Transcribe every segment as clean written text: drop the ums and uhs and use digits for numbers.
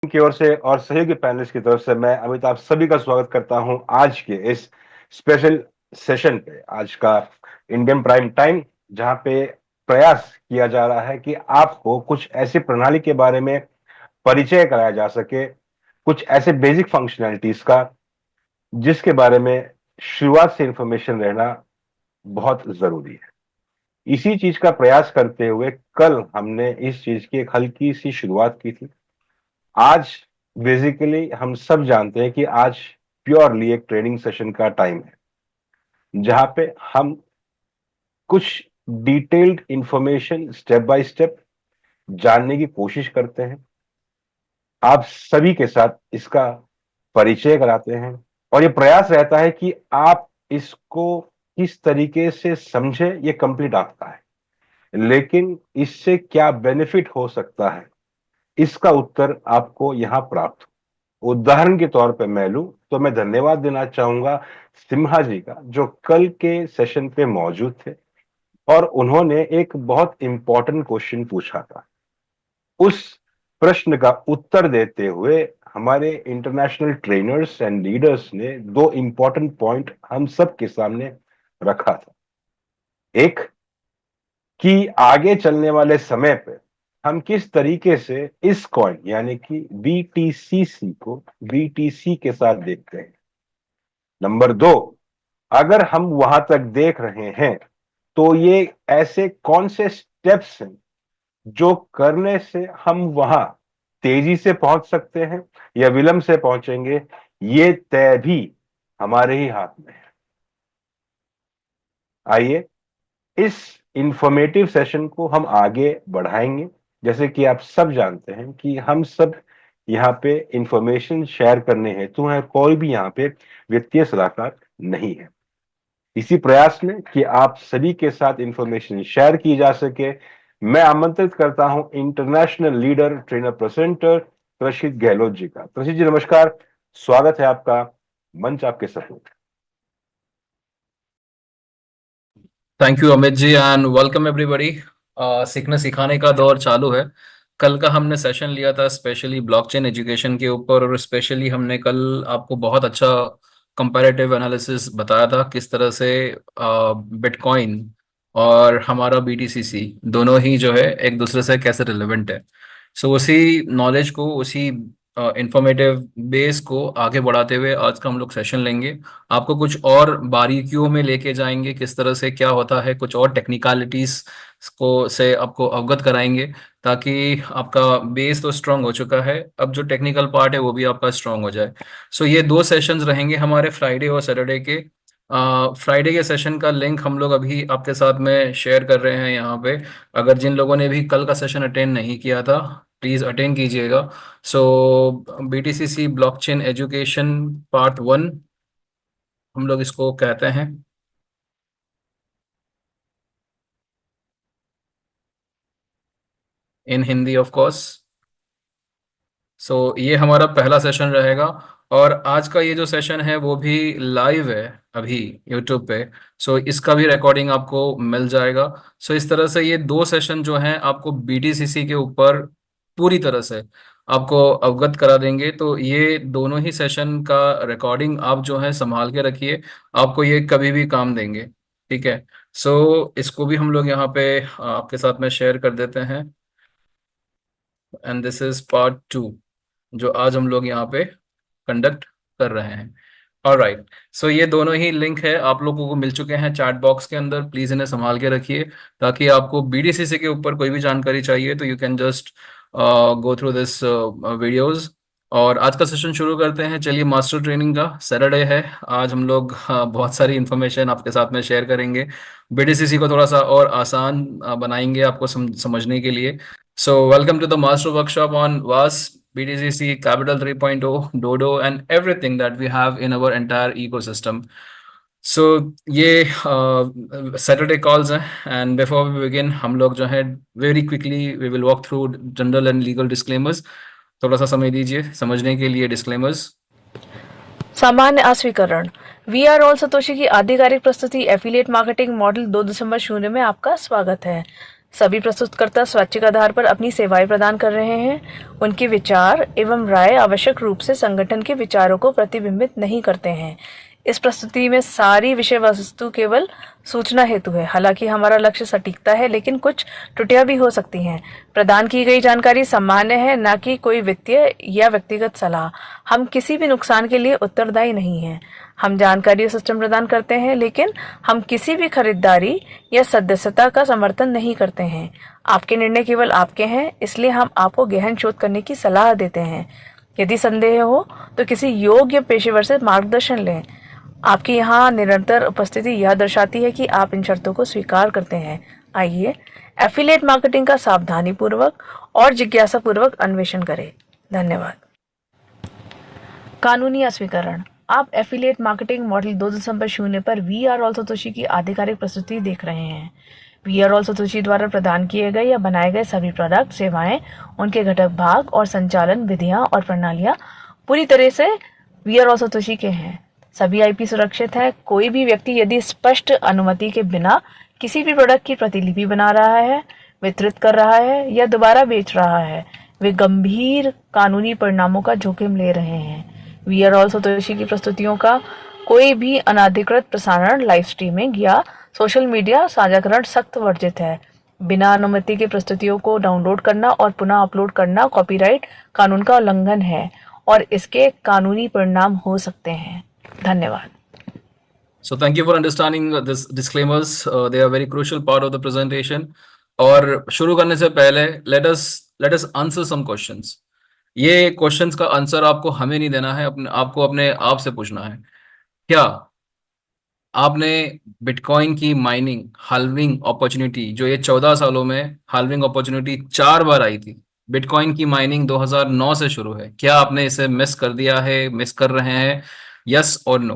की ओर से और सहयोगी पैनलिस्ट की तरफ से मैं अमिताभ सभी का स्वागत करता हूं आज के इस स्पेशल सेशन पे। आज का इंडियन प्राइम टाइम, जहां पे प्रयास किया जा रहा है कि आपको कुछ ऐसी प्रणाली के बारे में परिचय कराया जा सके, कुछ ऐसे बेसिक फंक्शनैलिटीज का जिसके बारे में शुरुआत से इंफॉर्मेशन रहना बहुत जरूरी है। इसी चीज का प्रयास करते हुए कल हमने इस चीज की एक हल्की सी शुरुआत की थी। आज बेसिकली हम सब जानते हैं कि आज प्योरली एक ट्रेनिंग सेशन का टाइम है, जहां पे हम कुछ detailed information step by step जानने की कोशिश करते हैं, आप सभी के साथ इसका परिचय कराते हैं और ये प्रयास रहता है कि आप इसको किस तरीके से समझे, ये कंप्लीट आपका है, लेकिन इससे क्या बेनिफिट हो सकता है इसका उत्तर आपको यहां प्राप्त हो। उदाहरण के तौर पे मैं लूं तो मैं धन्यवाद देना चाहूंगा सिम्हा जी का, जो कल के सेशन पे मौजूद थे और उन्होंने एक बहुत इंपॉर्टेंट क्वेश्चन पूछा था। उस प्रश्न का उत्तर देते हुए हमारे इंटरनेशनल ट्रेनर्स एंड लीडर्स ने दो इंपॉर्टेंट पॉइंट हम सब के सामने रखा था। एक, कि आगे चलने वाले समय पे हम किस तरीके से इस कॉइन यानी कि बीटीसीसी को बीटीसी के साथ देखते हैं। नंबर दो, अगर हम वहां तक देख रहे हैं तो ये ऐसे कौन से स्टेप्स हैं जो करने से हम वहां तेजी से पहुंच सकते हैं या विलंब से पहुंचेंगे, ये तय भी हमारे ही हाथ में है। आइए इस इंफॉर्मेटिव सेशन को हम आगे बढ़ाएंगे। जैसे कि आप सब जानते हैं कि हम सब यहाँ पे इंफॉर्मेशन शेयर करने हेतु हैं, कोई भी यहाँ पे वित्तीय सलाहकार नहीं है। इसी प्रयास में कि आप सभी के साथ इंफॉर्मेशन शेयर की जा सके, मैं आमंत्रित करता हूं international leader trainer presenter Prashit Gehlot ji का। प्रशित जी नमस्कार, स्वागत है आपका, मंच आपके support. Thank you Amit ji and welcome everybody. सीखने सिखाने का दौर चालू है। कल का हमने सेशन लिया था स्पेशली ब्लॉकचेन एजुकेशन के ऊपर, और स्पेशली हमने कल आपको बहुत अच्छा कंपैरेटिव एनालिसिस बताया था किस तरह से बिटकॉइन और हमारा बीटीसीसी दोनों ही जो है एक दूसरे से कैसे रिलेवेंट है। सो उसी नॉलेज को, उसी इंफॉर्मेटिव बेस को आगे बढ़ाते हुए आज का हम लोग सेशन लेंगे। आपको कुछ और बारीकियों में लेके जाएंगे, किस तरह से क्या होता है, कुछ और टेक्निकलिटीज को से आपको अवगत कराएंगे, ताकि आपका बेस तो स्ट्रांग हो चुका है, अब जो टेक्निकल पार्ट है वो भी आपका स्ट्रांग हो जाए। सो ये दो सेशंस रहेंगे हमारे फ्राइडे और सैटरडे के। फ्राइडे के सेशन का लिंक हम लोग अभी आपके साथ में शेयर कर रहे हैं यहाँ पे। अगर जिन लोगों ने भी कल का सेशन अटेंड नहीं किया था, प्लीज अटेंड कीजिएगा। सो बीटीसीसी ब्लॉकचेन एजुकेशन पार्ट 1 हम लोग इसको कहते हैं, इन हिंदी ऑफ कोर्स। सो ये हमारा पहला सेशन रहेगा, और आज का ये जो सेशन है वो भी लाइव है अभी यूट्यूब पे। सो इसका भी रिकॉर्डिंग आपको मिल जाएगा। सो इस तरह से ये दो सेशन जो हैं आपको बीटीसीसी के ऊपर पूरी तरह से आपको अवगत करा देंगे। तो ये दोनों ही सेशन का रिकॉर्डिंग आप जो है संभाल के रखिए, आपको ये कभी भी काम देंगे। ठीक है। सो इसको भी हम लोग यहाँ पे आपके साथ में शेयर कर देते हैं। एंड दिस इज पार्ट 2 जो आज हम लोग यहाँ पे कंडक्ट कर रहे हैं। ऑलराइट। सो ये दोनों ही लिंक है आप लोगों को मिल चुके हैं चैट बॉक्स के अंदर। प्लीज इन्हें संभाल के रखिए, ताकि आपको बीडीसीसी के ऊपर कोई भी जानकारी चाहिए तो you can just go through this videos. और आज का सेशन शुरू करते हैं। चलिए, मास्टर ट्रेनिंग का सैटरडे है आज, हम लोग बहुत सारी इंफॉर्मेशन आपके साथ में शेयर करेंगे, बीडीसीसी को थोड़ा सा और आसान बनाएंगे आपको समझने के लिए। So welcome to the master workshop on VAS, BTCC, Capital 3.0, Dodo, and everything that we have in our entire ecosystem. So ये Saturday calls हैं, and before we begin हम लोग जो है very quickly we will walk through general and legal disclaimers. थोड़ा सा समय दीजिए समझने के लिए disclaimers. सामान्य अस्वीकरण। वी आर ऑल सतोशी की आधिकारिक प्रस्तुति एफिलिएट मार्केटिंग मॉडल 2.0 में आपका स्वागत है। सभी प्रस्तुतकर्ता स्वैच्छिक आधार पर अपनी सेवाएं प्रदान कर रहे हैं। उनके विचार एवं राय आवश्यक रूप से संगठन के विचारों को प्रतिबिंबित नहीं करते हैं। इस प्रस्तुति में सारी विषय वस्तु केवल सूचना हेतु है। हालांकि हमारा लक्ष्य सटीकता है, लेकिन कुछ त्रुटियां भी हो सकती हैं। प्रदान की गई जानकारी सामान्य है, न कि कोई वित्तीय या व्यक्तिगत सलाह। हम किसी भी नुकसान के लिए उत्तरदायी नहीं हैं। हम जानकारी और सिस्टम प्रदान करते हैं, लेकिन हम किसी भी खरीदारी या सदस्यता का समर्थन नहीं करते हैं। आपके निर्णय केवल आपके हैं, इसलिए हम आपको गहन शोध करने की सलाह देते हैं। यदि संदेह हो तो किसी योग्य पेशेवर से मार्गदर्शन लें। आपकी यहाँ निरंतर उपस्थिति यह दर्शाती है कि आप इन शर्तों को स्वीकार करते हैं। आइए एफिलिएट मार्केटिंग का सावधानी पूर्वक और जिज्ञासा पूर्वक अन्वेषण करें। धन्यवाद। कानूनी अस्वीकरण। आप एफिलिएट मार्केटिंग मॉडल 2.0 पर वी आर ऑल सतोशी की आधिकारिक प्रस्तुति देख रहे हैं। वी आर ऑल सतोशी द्वारा प्रदान किए गए या बनाए गए सभी प्रोडक्ट, सेवाएं, उनके घटक भाग और संचालन विधियां और प्रणालियां पूरी तरह से वी आर ऑल सतोशी के हैं। सभी आईपी सुरक्षित है। कोई भी व्यक्ति यदि स्पष्ट अनुमति के बिना किसी भी प्रोडक्ट की प्रतिलिपि बना रहा है, वितरित कर रहा है या दोबारा बेच रहा है, वे गंभीर कानूनी परिणामों का जोखिम ले रहे हैं। वी आर ऑल सतोशी की प्रस्तुतियों का कोई भी अनाधिकृत प्रसारण, लाइव स्ट्रीमिंग या सोशल मीडिया साझाकरण सख्त वर्जित है। बिना अनुमति के प्रस्तुतियों को डाउनलोड करना और पुनः अपलोड करना कॉपीराइट कानून का उल्लंघन है और इसके कानूनी परिणाम हो सकते हैं। धन्यवाद। So thank you for understanding this disclaimers. They are very crucial part of the presentation. और शुरू करने से पहले let us answer some questions. ये क्वेश्चंस का आंसर आपको हमें नहीं देना है, आपको अपने आप से पूछना है। क्या आपने बिटकॉइन की माइनिंग हाल्विंग अपॉर्चुनिटी, जो ये 14 सालों में हाल्विंग अपॉर्चुनिटी 4 बार आई थी, बिटकॉइन की माइनिंग 2009 से शुरू है, क्या आपने इसे मिस कर दिया है, मिस कर रहे हैं? यस और नो।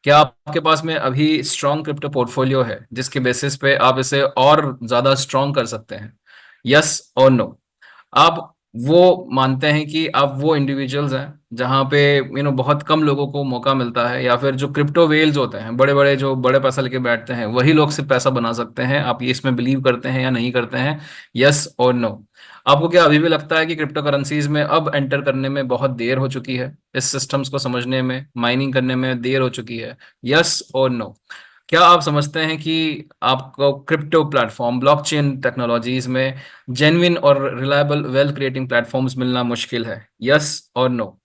क्या आपके पास में अभी स्ट्रॉन्ग क्रिप्टो पोर्टफोलियो है जिसके बेसिस पे आप इसे और ज्यादा स्ट्रॉन्ग कर सकते हैं? यस और नो। आप वो मानते हैं कि आप वो इंडिविजुअल्स हैं जहां पे बहुत कम लोगों को मौका मिलता है, या फिर जो क्रिप्टो वेल्स होते हैं, बड़े बड़े जो बड़े पैसा लेके बैठते हैं, वही लोग सिर्फ पैसा बना सकते हैं? आप ये इसमें बिलीव करते हैं या नहीं करते हैं? यस और नो। आपको क्या अभी भी लगता है कि क्रिप्टो करेंसीज में अब एंटर करने में बहुत देर हो चुकी है, इस सिस्टम्स को समझने में, माइनिंग करने में देर हो चुकी है? यस और नो। क्या आप समझते हैं कि आपको क्रिप्टो प्लेटफॉर्म, ब्लॉकचेन टेक्नोलॉजीज में जेन्युइन और रिलायबल वेल्थ क्रिएटिंग प्लेटफॉर्म्स मिलना मुश्किल है? यस और नो।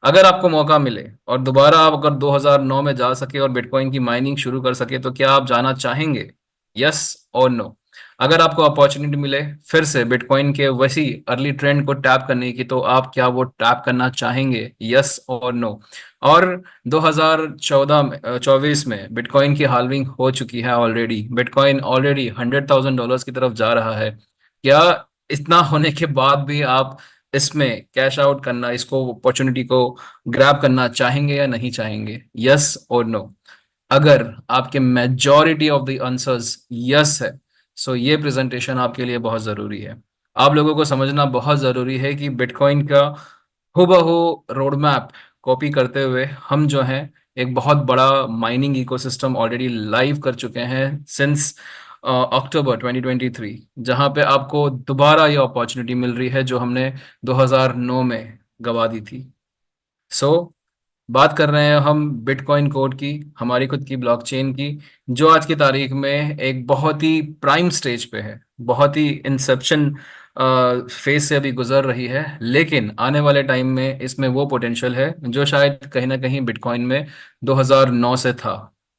अगर आपको मौका मिले और दोबारा आप अगर 2009 में जा सके और बिटकॉइन की माइनिंग शुरू कर सके, तो क्या आप जाना चाहेंगे? यस और नो। अगर आपको अपॉर्चुनिटी मिले फिर से बिटकॉइन के वैसी अर्ली ट्रेंड को टैप करने की, तो आप क्या वो टैप करना चाहेंगे? यस और नो। और 2014 में 24 में बिटकॉइन की हाल्विंग हो चुकी है ऑलरेडी, बिटकॉइन ऑलरेडी $100,000 की तरफ जा रहा है। क्या इतना होने के बाद भी आप इसमें कैश आउट करना, इसको अपॉर्चुनिटी को ग्रैब करना चाहेंगे या नहीं चाहेंगे? यस और नो। अगर आपके majority of the answers yes है, सो ये प्रेजेंटेशन आपके लिए बहुत जरूरी है। आप लोगों को समझना बहुत जरूरी है कि बिटकॉइन का हूबहू रोड मैप कॉपी करते हुए हम जो है एक बहुत बड़ा माइनिंग इकोसिस्टम ऑलरेडी लाइव कर चुके हैं सिंस अक्टूबर 2023, जहां पे आपको दोबारा ये अपॉर्चुनिटी मिल रही है जो हमने 2009 में गवा दी थी। सो बात कर रहे हैं हम बिटकॉइन कोड की, हमारी खुद की ब्लॉकचेन की, जो आज की तारीख में एक बहुत ही प्राइम स्टेज पे है, बहुत ही इंसेप्शन फेज से अभी गुजर रही है, लेकिन आने वाले टाइम में इसमें वो पोटेंशियल है जो शायद कहीं ना कहीं बिटकॉइन में 2009 से था।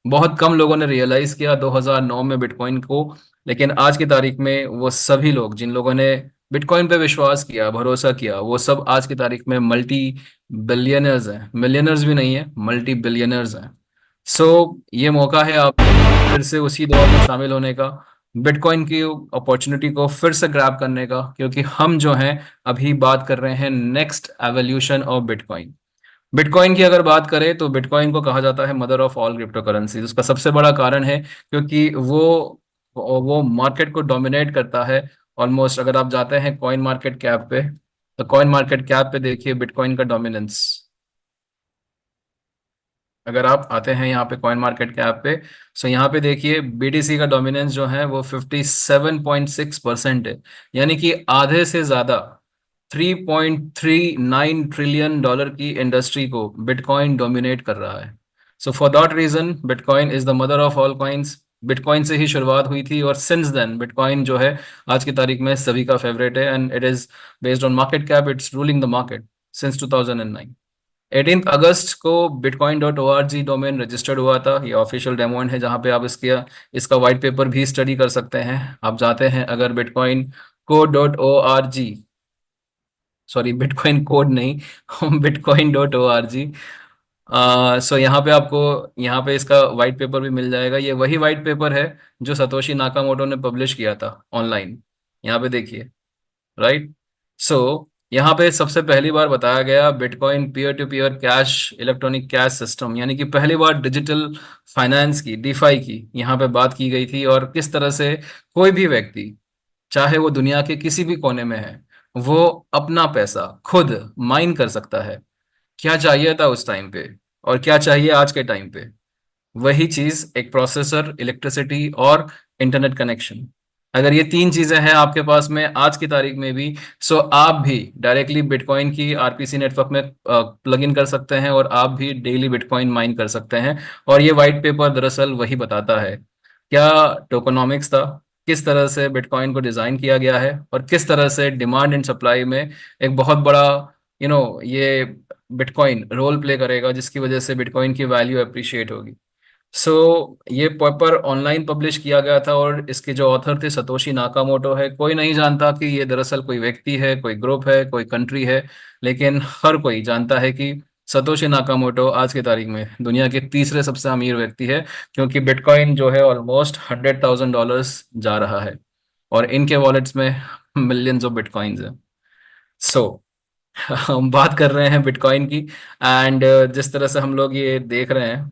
बहुत कम लोगों ने रियलाइज किया 2009 में बिटकॉइन को, लेकिन आज की तारीख में वो सभी लोग जिन लोगों ने बिटकॉइन पे विश्वास किया, भरोसा किया, वो सब आज की तारीख में मल्टी बिलियनर्स हैं। मिलियनर्स भी नहीं है, मल्टी बिलियनर्स हैं। सो ये मौका है आप फिर से उसी दौर में शामिल होने का, बिटकॉइन की अपॉर्चुनिटी को फिर से ग्रैब करने का, क्योंकि हम जो हैं अभी बात कर रहे हैं next evolution of bitcoin. Bitcoin की अगर बात करें तो बिटकॉइन को कहा जाता है mother of all crypto currencies. उसका सबसे बड़ा कारण है क्योंकि वो मार्केट को डोमिनेट करता है ऑलमोस्ट। अगर आप जाते हैं कॉइन मार्केट कैप पे, तो कॉइन मार्केट कैप पे देखिए बिटकॉइन का डोमिनेंस। अगर आप आते हैं यहाँ पे कॉइन मार्केट के ऐप पे, सो यहाँ पे देखिए बीटीसी का डोमिनेंस जो है वो 57.6% है। यानी कि आधे से ज्यादा 3.39 ट्रिलियन डॉलर की इंडस्ट्री को बिटकॉइन डोमिनेट कर रहा है। So for that reason Bitcoin is the mother of all coins. Bitcoin से ही शुरुआत हुई थी और सिंस देन बिटकॉइन जो है आज की तारीख में सभी का फेवरेट है, and it is based on market cap, it's ruling the market since 2009। 18 अगस्त को bitcoin.org डोमेन रजिस्टर्ड हुआ था। ये ऑफिशियल डेमोन है जहाँ पे आप इसका वाइट पेपर भी स्टडी कर सकते हैं। आप जाते हैं अगर bitcoin co.org, sorry bitcoin code नहीं, bitcoin.org। सो यहाँ पे आपको यहाँ पे इसका वाइट पेपर भी मिल जाएगा। ये वही वाइट पेपर है जो सतोशी नाकामोटो ने पब्लिश किया था ऑनलाइन। यहाँ पे देखिए, राइट। सो यहाँ पे सबसे पहली बार बताया गया Bitcoin peer to peer cash electronic cash system, यानी कि पहली बार डिजिटल फाइनेंस की, डीफाई की यहाँ पे बात की गई थी। और किस तरह से कोई भी व्यक्ति, चाहे वो दुनिया के किसी भी कोने में है, वो अपना पैसा खुद माइन कर सकता है। क्या चाहिए था उस टाइम पे और क्या चाहिए आज के टाइम पे? वही चीज, एक प्रोसेसर, इलेक्ट्रिसिटी और इंटरनेट कनेक्शन। अगर ये तीन चीजें हैं आपके पास में आज की तारीख में भी, सो आप भी डायरेक्टली बिटकॉइन की आरपीसी नेटवर्क में प्लग इन कर सकते हैं और आप भी डेली बिटकॉइन माइन कर सकते हैं। और ये वाइट पेपर दरअसल वही बताता है क्या टोकोनॉमिक्स था, किस तरह से बिटकॉइन को डिजाइन किया गया है और किस तरह से डिमांड एंड सप्लाई में एक बहुत बड़ा ये बिटकॉइन रोल प्ले करेगा, जिसकी वजह से बिटकॉइन की वैल्यू अप्रिशिएट होगी। ये पेपर ऑनलाइन पब्लिश किया गया था और इसके जो ऑथर थे सतोशी नाकामोटो है। कोई नहीं जानता कि ये दरअसल कोई व्यक्ति है, कोई ग्रुप है, कोई कंट्री है, लेकिन हर कोई जानता है कि सतोशी नाकामोटो आज की तारीख में दुनिया के तीसरे सबसे अमीर व्यक्ति है, क्योंकि बिटकॉइन जो है ऑलमोस्ट $100,000 जा रहा है और इनके वॉलेट्स में मिलियंस ऑफ बिटकॉइंस हैं। सो हम बात कर रहे हैं बिटकॉइन की, एंड जिस तरह से हम लोग ये देख रहे हैं,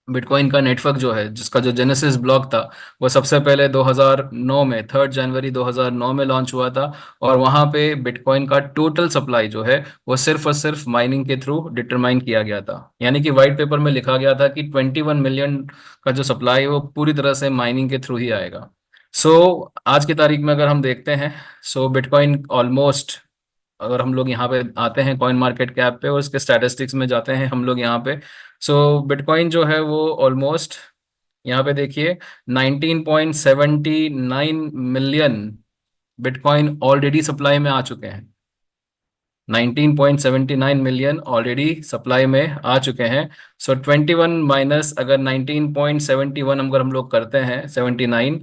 बिटकॉइन का नेटवर्क जो है, जिसका जो जेनेसिस ब्लॉक था, वो सबसे पहले 2009 में 3 जनवरी 2009 में लॉन्च हुआ था। और वहां पे बिटकॉइन का टोटल सप्लाई जो है वो सिर्फ और सिर्फ माइनिंग के थ्रू डिटरमाइन किया गया था। यानी कि वाइट पेपर में लिखा गया था कि 21 मिलियन का जो सप्लाई है वो पूरी तरह से माइनिंग के थ्रू ही आएगा। आज की तारीख में अगर हम देखते हैं, बिटकॉइन ऑलमोस्ट, अगर हम लोग यहाँ पे आते हैं कॉइन मार्केट कैप पे और उसके स्टैटिस्टिक्स में जाते हैं हम लोग यहाँ पे, बिटकॉइन जो है वो ऑलमोस्ट यहाँ पे देखिए 19.79 मिलियन बिटकॉइन ऑलरेडी सप्लाई में आ चुके हैं। 19.79 मिलियन ऑलरेडी सप्लाई में आ चुके हैं। 21 माइनस अगर 19.71 अगर हम लोग करते हैं 79,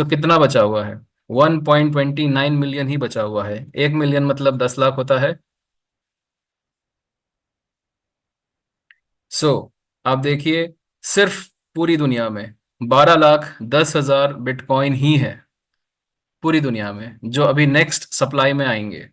कितना बचा हुआ है? 1.29 मिलियन ही बचा हुआ है। 1 मिलियन मतलब 10 लाख होता है। सो आप देखिए, सिर्फ पूरी दुनिया में 12,10,000 बिटकॉइन ही है पूरी दुनिया में, जो अभी नेक्स्ट सप्लाई में आएंगे।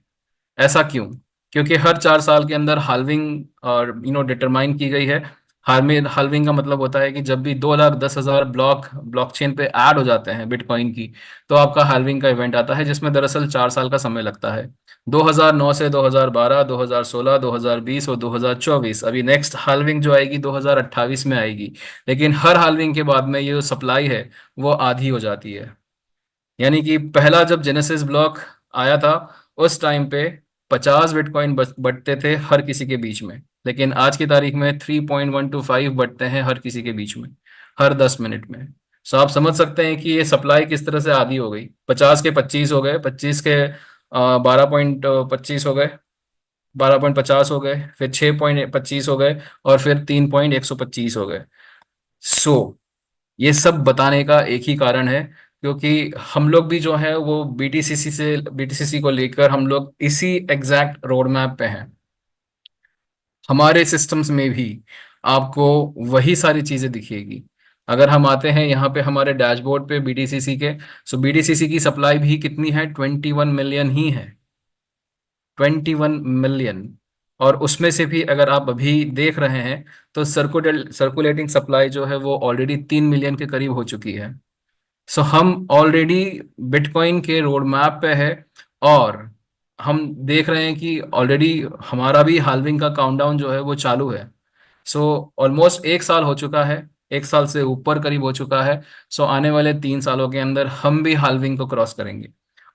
ऐसा क्यों? क्योंकि हर 4 साल के अंदर हाल्विंग और डिटरमाइन की गई है। हाल्विंग का मतलब होता है कि जब भी 2,10,000 ब्लॉकचेन पे ऐड हो जाते हैं बिटकॉइन की, तो आपका हाल्विंग का इवेंट आता है, जिसमें दरअसल 4 साल का समय लगता है। 2009 से 2012, 2016, 2020 और 2024, अभी नेक्स्ट हाल्विंग जो आएगी 2028 में आएगी। लेकिन हर हाल्विंग के बाद में ये जो सप्लाई है वो आधी हो जाती है। यानी कि पहला जब जेनेसिस ब्लॉक आया था उस टाइम पे 50 बिटकॉइन बटते थे हर किसी के बीच में, लेकिन आज की तारीख में 3.125 बटते हैं हर किसी के बीच में, हर 10 मिनट में। आप समझ सकते हैं कि ये सप्लाई किस तरह से आधी हो गई। 50 के 25 हो गए, 25 के 12.25 हो गए, 12.50 हो गए, फिर 6.25 हो गए और फिर 3.125 हो गए। ये सब बताने का एक ही कारण है, क्योंकि हम लोग भी जो है वो बीटीसीसी को लेकर हम लोग इसी एग्जैक्ट रोड मैप पे हैं। हमारे सिस्टम्स में भी आपको वही सारी चीजें दिखेगी। अगर हम आते हैं यहाँ पे हमारे डैशबोर्ड पे बीटीसीसी के, बीटीसीसी की सप्लाई भी कितनी है? 21 मिलियन ही है, 21 मिलियन। और उसमें से भी अगर आप अभी देख रहे हैं तो सर्कुलेटिंग सप्लाई जो है वो ऑलरेडी 3 मिलियन के करीब हो चुकी है। हम ऑलरेडी बिटकॉइन के रोड मैप पे है और हम देख रहे हैं कि ऑलरेडी हमारा भी हाल्विंग का काउंटडाउन जो है वो चालू है। सो ऑलमोस्ट 1 साल हो चुका है, 1 साल से ऊपर करीब हो चुका है। सो आने वाले 3 सालों के अंदर हम भी हाल्विंग को क्रॉस करेंगे।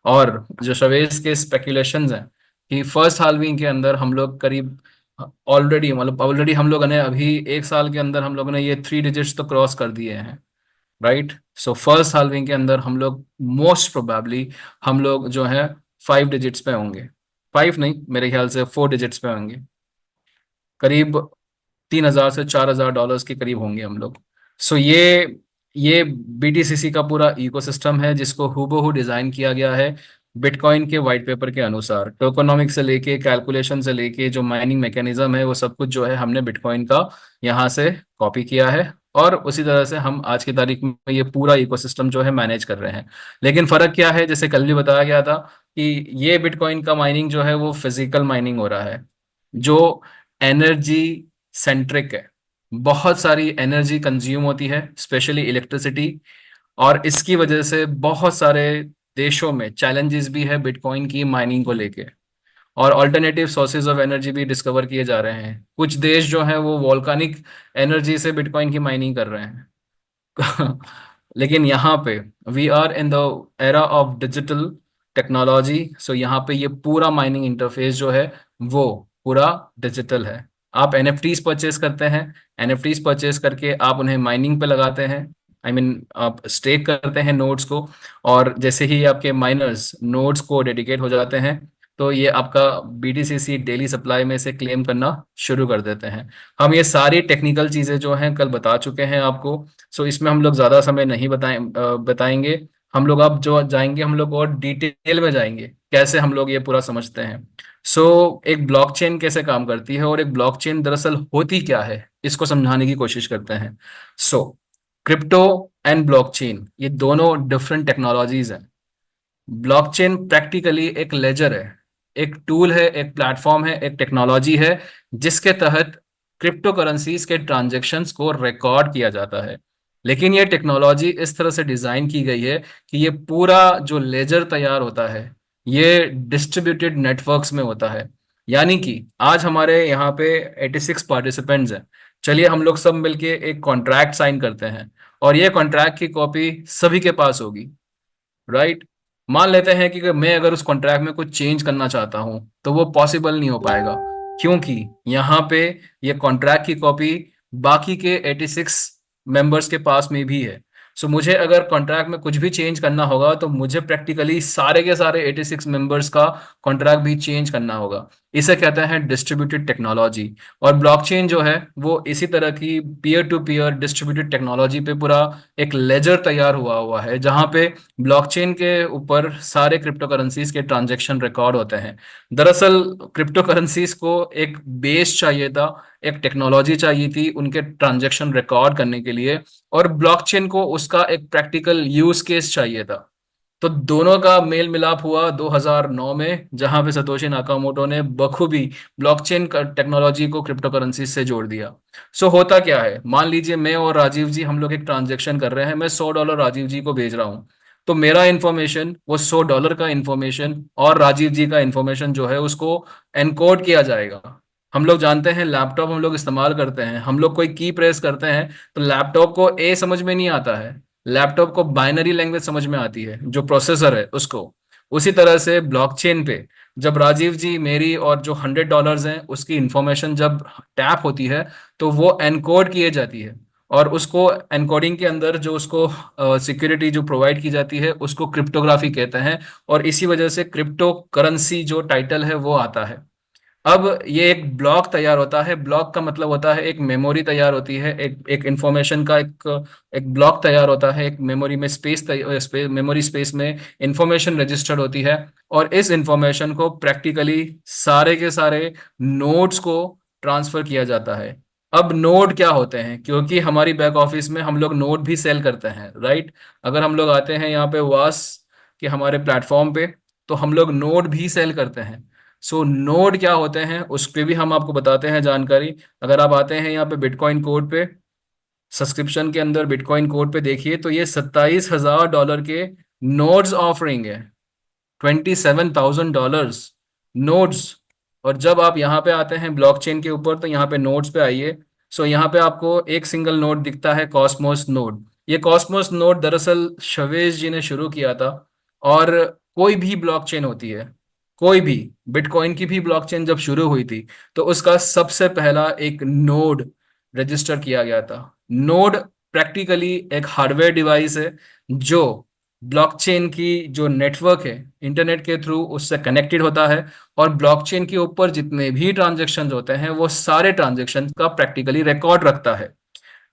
और जो शवेज के स्पेकुलेशंस हैं कि फर्स्ट हाल्विंग के अंदर हम लोग करीब ऑलरेडी हम लोगों ने अभी 1 साल के अंदर हम लोगों ने ये 3 डिजिट्स तो क्रॉस कर दिए हैं, राइट। सो फर्स्ट हाल्विंग के अंदर हम लोग मोस्ट प्रोबेबली हम लोग जो है 5 डिजिट्स पे होंगे। 5 नहीं, मेरे ख्याल से 4 डिजिट्स पे होंगे, करीब 3,000 से 4,000 डॉलर्स के करीब होंगे हम लोग। सो ये बीटीसीसी का पूरा इकोसिस्टम है जिसको हूबहू डिजाइन किया गया है बिटकॉइन के वाइट पेपर के अनुसार। टोकोनॉमिक्स से लेके कैलकुलेशन से लेके जो माइनिंग मैकेनिज्म है वो सब कुछ जो है हमने बिटकॉइन का यहाँ से कॉपी किया है। और उसी तरह से हम आज की तारीख में ये पूरा इकोसिस्टम जो है मैनेज कर रहे हैं। लेकिन फर्क क्या है, जैसे कल भी बताया गया था कि ये बिटकॉइन का माइनिंग जो है वो फिजिकल माइनिंग हो रहा है, जो एनर्जी सेंट्रिक है। बहुत सारी एनर्जी कंज्यूम होती है, स्पेशली इलेक्ट्रिसिटी। और इसकी वजह से बहुत सारे देशों में चैलेंजेस भी है बिटकॉइन की माइनिंग को लेके। और अल्टरनेटिव सोर्सेज ऑफ एनर्जी भी डिस्कवर किए जा रहे हैं। कुछ देश जो हैं वो वोल्कानिक एनर्जी से बिटकॉइन की माइनिंग कर रहे हैं। लेकिन यहाँ पे we are in the era of digital technology. So यहाँ पे ये पूरा माइनिंग इंटरफेस जो है वो पूरा डिजिटल है। आप एनएफटीज परचेज करते हैं, एनएफटीज परचेज करके आप उन्हें माइनिंग पे लगाते हैं, आप स्टेक करते हैं नोड्स को। और जैसे ही आपके माइनर्स नोड्स को डेडिकेट हो जाते हैं तो ये आपका बीटीसीसी डेली सप्लाई में से क्लेम करना शुरू कर देते हैं। हम ये सारी टेक्निकल चीज़ें जो हैं कल बता चुके हैं आपको। सो इसमें हम लोग ज़्यादा समय नहीं बताएंगे। हम लोग अब जो जाएंगे हम लोग और डिटेल में जाएंगे कैसे हम लोग ये पूरा समझते हैं। एक ब्लॉकचेन कैसे काम करती है और एक ब्लॉकचेन दरअसल होती क्या है, इसको समझाने की कोशिश करते हैं। सो क्रिप्टो एंड ब्लॉकचेन ये दोनों डिफरेंट टेक्नोलॉजीज हैं। ब्लॉकचेन प्रैक्टिकली एक लेजर है, एक टूल है, एक प्लेटफॉर्म है, एक टेक्नोलॉजी है जिसके तहत क्रिप्टो करेंसीज के ट्रांजैक्शंस को रिकॉर्ड किया जाता है। लेकिन ये टेक्नोलॉजी इस तरह से डिजाइन की गई है कि ये पूरा जो लेजर तैयार होता है ये डिस्ट्रीब्यूटेड नेटवर्क्स में होता है। यानी कि आज हमारे यहाँ पे 86 पार्टिसिपेंट्स हैं। चलिए हम लोग सब मिलके एक कॉन्ट्रैक्ट साइन करते हैं और ये कॉन्ट्रैक्ट की कॉपी सभी के पास होगी, राइट। मान लेते हैं कि मैं अगर उस कॉन्ट्रैक्ट में कुछ चेंज करना चाहता हूं तो वो पॉसिबल नहीं हो पाएगा, क्योंकि यहाँ पे ये कॉन्ट्रैक्ट की कॉपी बाकी के 86 मेंबर्स के पास में भी है। सो मुझे अगर कॉन्ट्रैक्ट में कुछ भी चेंज करना होगा तो मुझे प्रैक्टिकली सारे के सारे 86 मेंबर्स का कॉन्ट्रैक्ट भी चेंज करना होगा। इसे कहते हैं डिस्ट्रीब्यूटेड टेक्नोलॉजी। और ब्लॉकचेन जो है वो इसी तरह की peer to peer distributed technology पे पूरा एक लेजर तैयार हुआ हुआ है, जहां पे ब्लॉकचेन के ऊपर सारे क्रिप्टो करेंसीज के ट्रांजैक्शन रिकॉर्ड होते हैं। दरअसल क्रिप्टो करेंसीज को एक बेस चाहिए था, एक टेक्नोलॉजी चाहिए थी उनके ट्रांजैक्शन रिकॉर्ड करने के लिए, और ब्लॉकचेन को उसका एक प्रैक्टिकल यूज केस चाहिए था। तो दोनों का मेल मिलाप हुआ 2009 में, जहां पे सतोशी नाकामोटो ने बखूबी ब्लॉकचेन का टेक्नोलॉजी को क्रिप्टो करेंसी से जोड़ दिया। होता क्या है, मान लीजिए मैं और राजीव जी हम लोग एक ट्रांजेक्शन कर रहे हैं, मैं $100 राजीव जी को भेज रहा हूं। तो मेरा इंफॉर्मेशन, वो $100 का इंफॉर्मेशन और राजीव जी का इंफॉर्मेशन जो है उसको एनकोड किया जाएगा। हम लोग जानते हैं लैपटॉप हम लोग इस्तेमाल करते हैं, हम लोग कोई की प्रेस करते हैं तो लैपटॉप को ए समझ में नहीं आता है, लैपटॉप को बाइनरी लैंग्वेज समझ में आती है, जो प्रोसेसर है उसको। उसी तरह से ब्लॉकचेन पे जब राजीव जी मेरी और जो $100 हैं उसकी इंफॉर्मेशन जब टैप होती है तो वो एनकोड किए जाती है। और उसको एनकोडिंग के अंदर जो उसको सिक्योरिटी जो प्रोवाइड की जाती है उसको क्रिप्टोग्राफी कहते हैं। और इसी वजह से क्रिप्टो करेंसी जो टाइटल है वो आता है। अब ये एक ब्लॉक तैयार होता है, ब्लॉक का मतलब होता है एक मेमोरी तैयार होती है, एक इंफॉर्मेशन का एक ब्लॉक तैयार होता है, एक मेमोरी में मेमोरी स्पेस में इंफॉर्मेशन रजिस्टर्ड होती है। और इस इंफॉर्मेशन को प्रैक्टिकली सारे के सारे नोड्स को ट्रांसफर किया जाता है। अब नोड क्या होते हैं, क्योंकि हमारी बैक ऑफिस में हम लोग नोड भी सेल करते हैं, राइट। अगर हम लोग आते हैं यहाँ पे वास के हमारे प्लेटफॉर्म पे तो हम लोग नोड भी सेल करते हैं। नोड क्या होते हैं उस पे भी हम आपको बताते हैं जानकारी। अगर आप आते हैं यहाँ पे बिटकॉइन कोड पे, सब्सक्रिप्शन के अंदर बिटकॉइन कोड पे देखिए तो ये $27,000 के नोड्स ऑफरिंग है, $27,000 नोड्स। और जब आप यहाँ पे आते हैं ब्लॉकचेन के ऊपर तो यहाँ पे नोड्स पे आइए, सो यहाँ पे आपको एक सिंगल नोड दिखता है, कॉस्मोस नोड। ये कॉस्मोस नोड दरअसल शवेज जी ने शुरू किया था। और कोई भी ब्लॉकचेन होती है, कोई भी, बिटकॉइन की भी ब्लॉकचेन जब शुरू हुई थी तो उसका सबसे पहला एक नोड रजिस्टर किया गया था। नोड प्रैक्टिकली एक हार्डवेयर डिवाइस है जो ब्लॉकचेन की जो नेटवर्क है इंटरनेट के थ्रू उससे कनेक्टेड होता है। और ब्लॉकचेन के ऊपर जितने भी ट्रांजेक्शन्स होते हैं वो सारे ट्रांजेक्शन्स का प्रैक्टिकली रिकॉर्ड रखता है।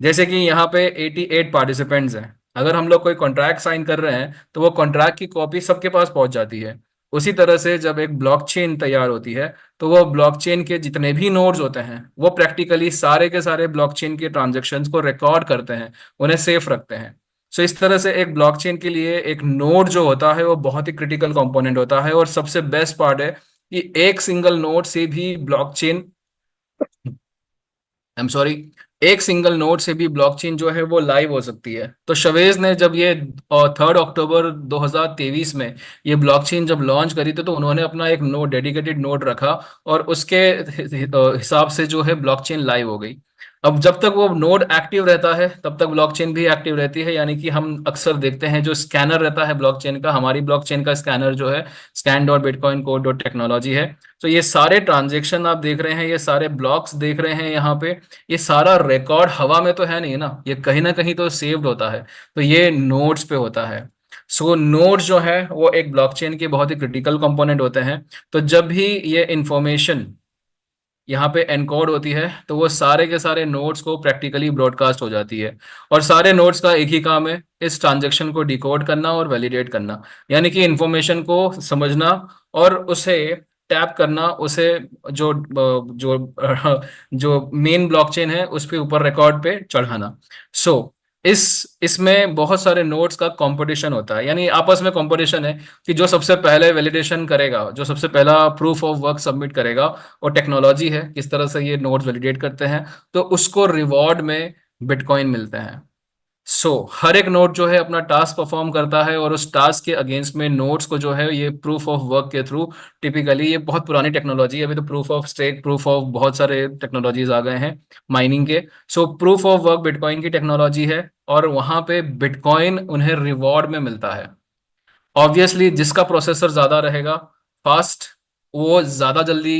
जैसे कि यहाँ पे 88 पार्टिसिपेंट्स हैं, अगर हम लोग कोई कॉन्ट्रैक्ट साइन कर रहे हैं तो वो कॉन्ट्रैक्ट की कॉपी सबके पास पहुंच जाती है। उसी तरह से जब एक ब्लॉकचेन तैयार होती है तो वो ब्लॉकचेन के जितने भी नोड्स होते हैं वो प्रैक्टिकली सारे के सारे ब्लॉकचेन के ट्रांजेक्शन्स को रिकॉर्ड करते हैं, उन्हें सेफ रखते हैं। सो इस तरह से एक ब्लॉकचेन के लिए एक नोड जो होता है वो बहुत ही क्रिटिकल कंपोनेंट होता है। और सबसे बेस्ट पार्ट है कि एक सिंगल नोड से भी ब्लॉकचेन, आई एम सॉरी, एक सिंगल नोड से भी ब्लॉकचेन जो है वो लाइव हो सकती है। तो शवेज ने जब ये 3 अक्टूबर 2023 में ये ब्लॉकचेन जब लॉन्च करी थी तो उन्होंने अपना एक नोड, डेडिकेटेड नोड रखा और उसके हिसाब से जो है ब्लॉकचेन लाइव हो गई। अब जब तक वो नोड एक्टिव रहता है तब तक ब्लॉकचेन भी एक्टिव रहती है। यानी कि हम अक्सर देखते हैं जो स्कैनर रहता है ब्लॉकचेन का, हमारी ब्लॉकचेन का स्कैनर जो है scan.bitcoincode.technology है। तो ये सारे ट्रांजेक्शन आप देख रहे हैं, ये सारे ब्लॉक्स देख रहे हैं यहाँ पे, ये सारा रिकॉर्ड हवा में तो है नहीं ना, ये कहीं ना कहीं तो सेव्ड होता है। तो ये नोड्स पे होता है। सो नोड्स जो है वो एक ब्लॉकचेन के बहुत ही क्रिटिकल कंपोनेंट होते हैं। तो जब भी ये इंफॉर्मेशन यहाँ पे एनकोड होती है तो वो सारे के सारे नोड्स को प्रैक्टिकली ब्रॉडकास्ट हो जाती है। और सारे नोड्स का एक ही काम है, इस ट्रांजेक्शन को डिकोड करना और वैलिडेट करना, यानी कि इंफॉर्मेशन को समझना और उसे टैप करना, उसे जो जो जो मेन ब्लॉकचेन है उसके ऊपर रिकॉर्ड पे चढ़ाना। सो इसमें बहुत सारे नोड्स का कंपटीशन होता है, यानी आपस में कंपटीशन है कि जो सबसे पहले वैलिडेशन करेगा, जो सबसे पहला प्रूफ ऑफ वर्क सबमिट करेगा, और टेक्नोलॉजी है किस तरह से ये नोड्स वैलिडेट करते हैं, तो उसको रिवॉर्ड में बिटकॉइन मिलते हैं। हर एक नोड जो है अपना टास्क परफॉर्म करता है और उस टास्क के अगेंस्ट में नोड्स को जो है ये प्रूफ ऑफ वर्क के थ्रू, टिपिकली ये बहुत पुरानी टेक्नोलॉजी है, अभी तो proof of stake, proof of बहुत सारे टेक्नोलॉजीज आ गए हैं माइनिंग के। प्रूफ ऑफ वर्क बिटकॉइन की टेक्नोलॉजी है और वहां पे बिटकॉइन उन्हें रिवॉर्ड में मिलता है। ऑब्वियसली जिसका प्रोसेसर ज्यादा रहेगा, फास्ट, वो ज्यादा जल्दी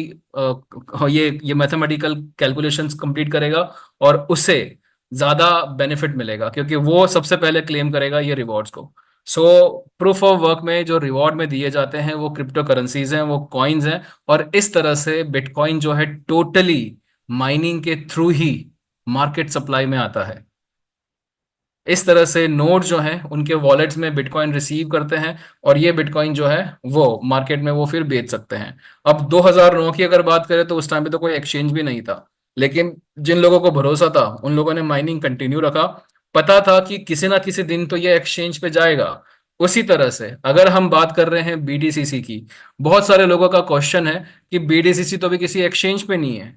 ये मैथमेटिकल कैलकुलेशंस कंप्लीट करेगा और उसे ज्यादा बेनिफिट मिलेगा क्योंकि वो सबसे पहले क्लेम करेगा ये रिवॉर्ड्स को। प्रूफ ऑफ वर्क में जो रिवॉर्ड में दिए जाते हैं वो क्रिप्टो करेंसीज हैं, वो कॉइन्स हैं। और इस तरह से बिटकॉइन जो है टोटली माइनिंग के थ्रू ही मार्केट सप्लाई में आता है। इस तरह से नोड जो हैं उनके वॉलेट्स में बिटकॉइन रिसीव करते हैं और ये बिटकॉइन जो है वो मार्केट में वो फिर बेच सकते हैं। अब 2009 की अगर बात करें तो उस टाइम पे तो कोई एक्सचेंज भी नहीं था, लेकिन जिन लोगों को भरोसा था उन लोगों ने माइनिंग कंटिन्यू रखा। पता था कि किसी ना किसी दिन तो ये एक्सचेंज पे जाएगा। उसी तरह से अगर हम बात कर रहे हैं बीडीसीसी की, बहुत सारे लोगों का क्वेश्चन है कि बीडीसीसी तो भी किसी एक्सचेंज पे नहीं है,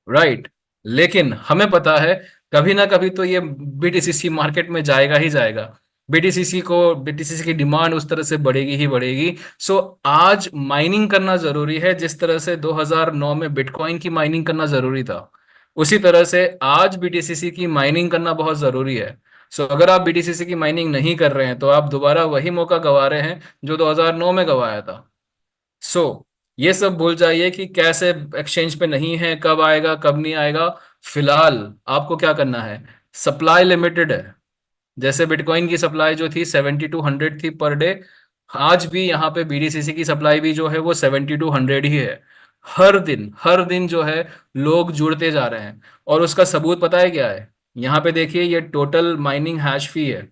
राइट? लेकिन हमें पता है कभी ना कभी तो ये बीटीसीसी मार्केट में जाएगा ही जाएगा। बीटीसीसी की डिमांड उस तरह से बढ़ेगी ही बढ़ेगी। आज माइनिंग करना जरूरी है, जिस तरह से 2009 में बिटकॉइन की माइनिंग करना जरूरी था, उसी तरह से आज बीटीसीसी की माइनिंग करना बहुत जरूरी है। अगर आप बीटीसीसी की माइनिंग नहीं कर रहे हैं तो आप दोबारा वही मौका गंवा रहे हैं जो 2009 में गंवाया था। ये सब भूल जाइए कि कैसे एक्सचेंज पे नहीं है, कब आएगा कब नहीं आएगा। फिलहाल आपको क्या करना है, सप्लाई लिमिटेड है। जैसे बिटकॉइन की सप्लाई जो थी 7200 थी पर डे, आज भी यहाँ पे बीडीसीसी की सप्लाई भी जो है वो 7200 ही है। हर दिन जो है लोग जुड़ते जा रहे हैं। और उसका सबूत पता है क्या है? यहाँ पे देखिए, ये टोटल माइनिंग हैश फी है,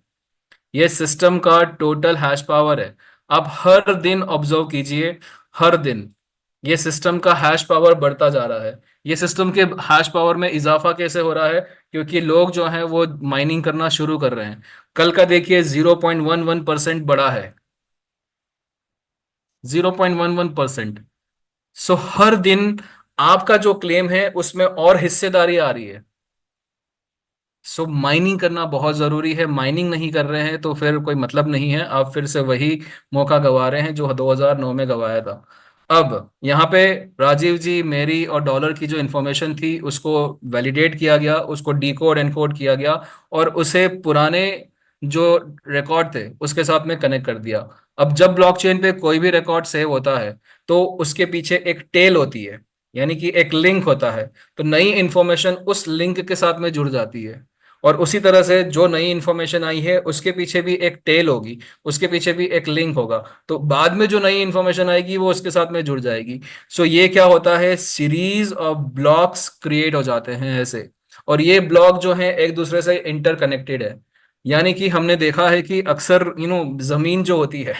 ये सिस्टम का टोटल हैश पावर है। आप हर दिन ऑब्जर्व कीजिए, हर दिन ये सिस्टम का हैश पावर बढ़ता जा रहा है। ये सिस्टम के हैश पावर में इजाफा कैसे हो रहा है? क्योंकि लोग जो हैं वो माइनिंग करना शुरू कर रहे हैं। कल का देखिए 0.11% बढ़ा है, 0.11%। हर दिन आपका जो क्लेम है उसमें और हिस्सेदारी आ रही है। माइनिंग करना बहुत जरूरी है। माइनिंग नहीं कर रहे हैं तो फिर कोई मतलब नहीं है, आप फिर से वही मौका गंवा रहे हैं जो 2009 में गंवाया था। अब यहाँ पे राजीव जी, मेरी और डॉलर की जो इन्फॉर्मेशन थी उसको वैलिडेट किया गया, उसको डिकोड एनकोड किया गया और उसे पुराने जो रिकॉर्ड थे उसके साथ में कनेक्ट कर दिया। अब जब ब्लॉकचेन पे कोई भी रिकॉर्ड सेव होता है तो उसके पीछे एक टेल होती है, यानी कि एक लिंक होता है। तो नई इंफॉर्मेशन उस लिंक के साथ में जुड़ जाती है, और उसी तरह से जो नई इंफॉर्मेशन आई है उसके पीछे भी एक टेल होगी, उसके पीछे भी एक लिंक होगा। तो बाद में जो नई इंफॉर्मेशन आएगी वो उसके साथ में जुड़ जाएगी। सो ये क्या होता है, सीरीज ऑफ ब्लॉक्स क्रिएट हो जाते हैं ऐसे। और ये ब्लॉक जो है एक दूसरे से इंटरकनेक्टेड है। यानी कि हमने देखा है कि अक्सर जमीन जो होती है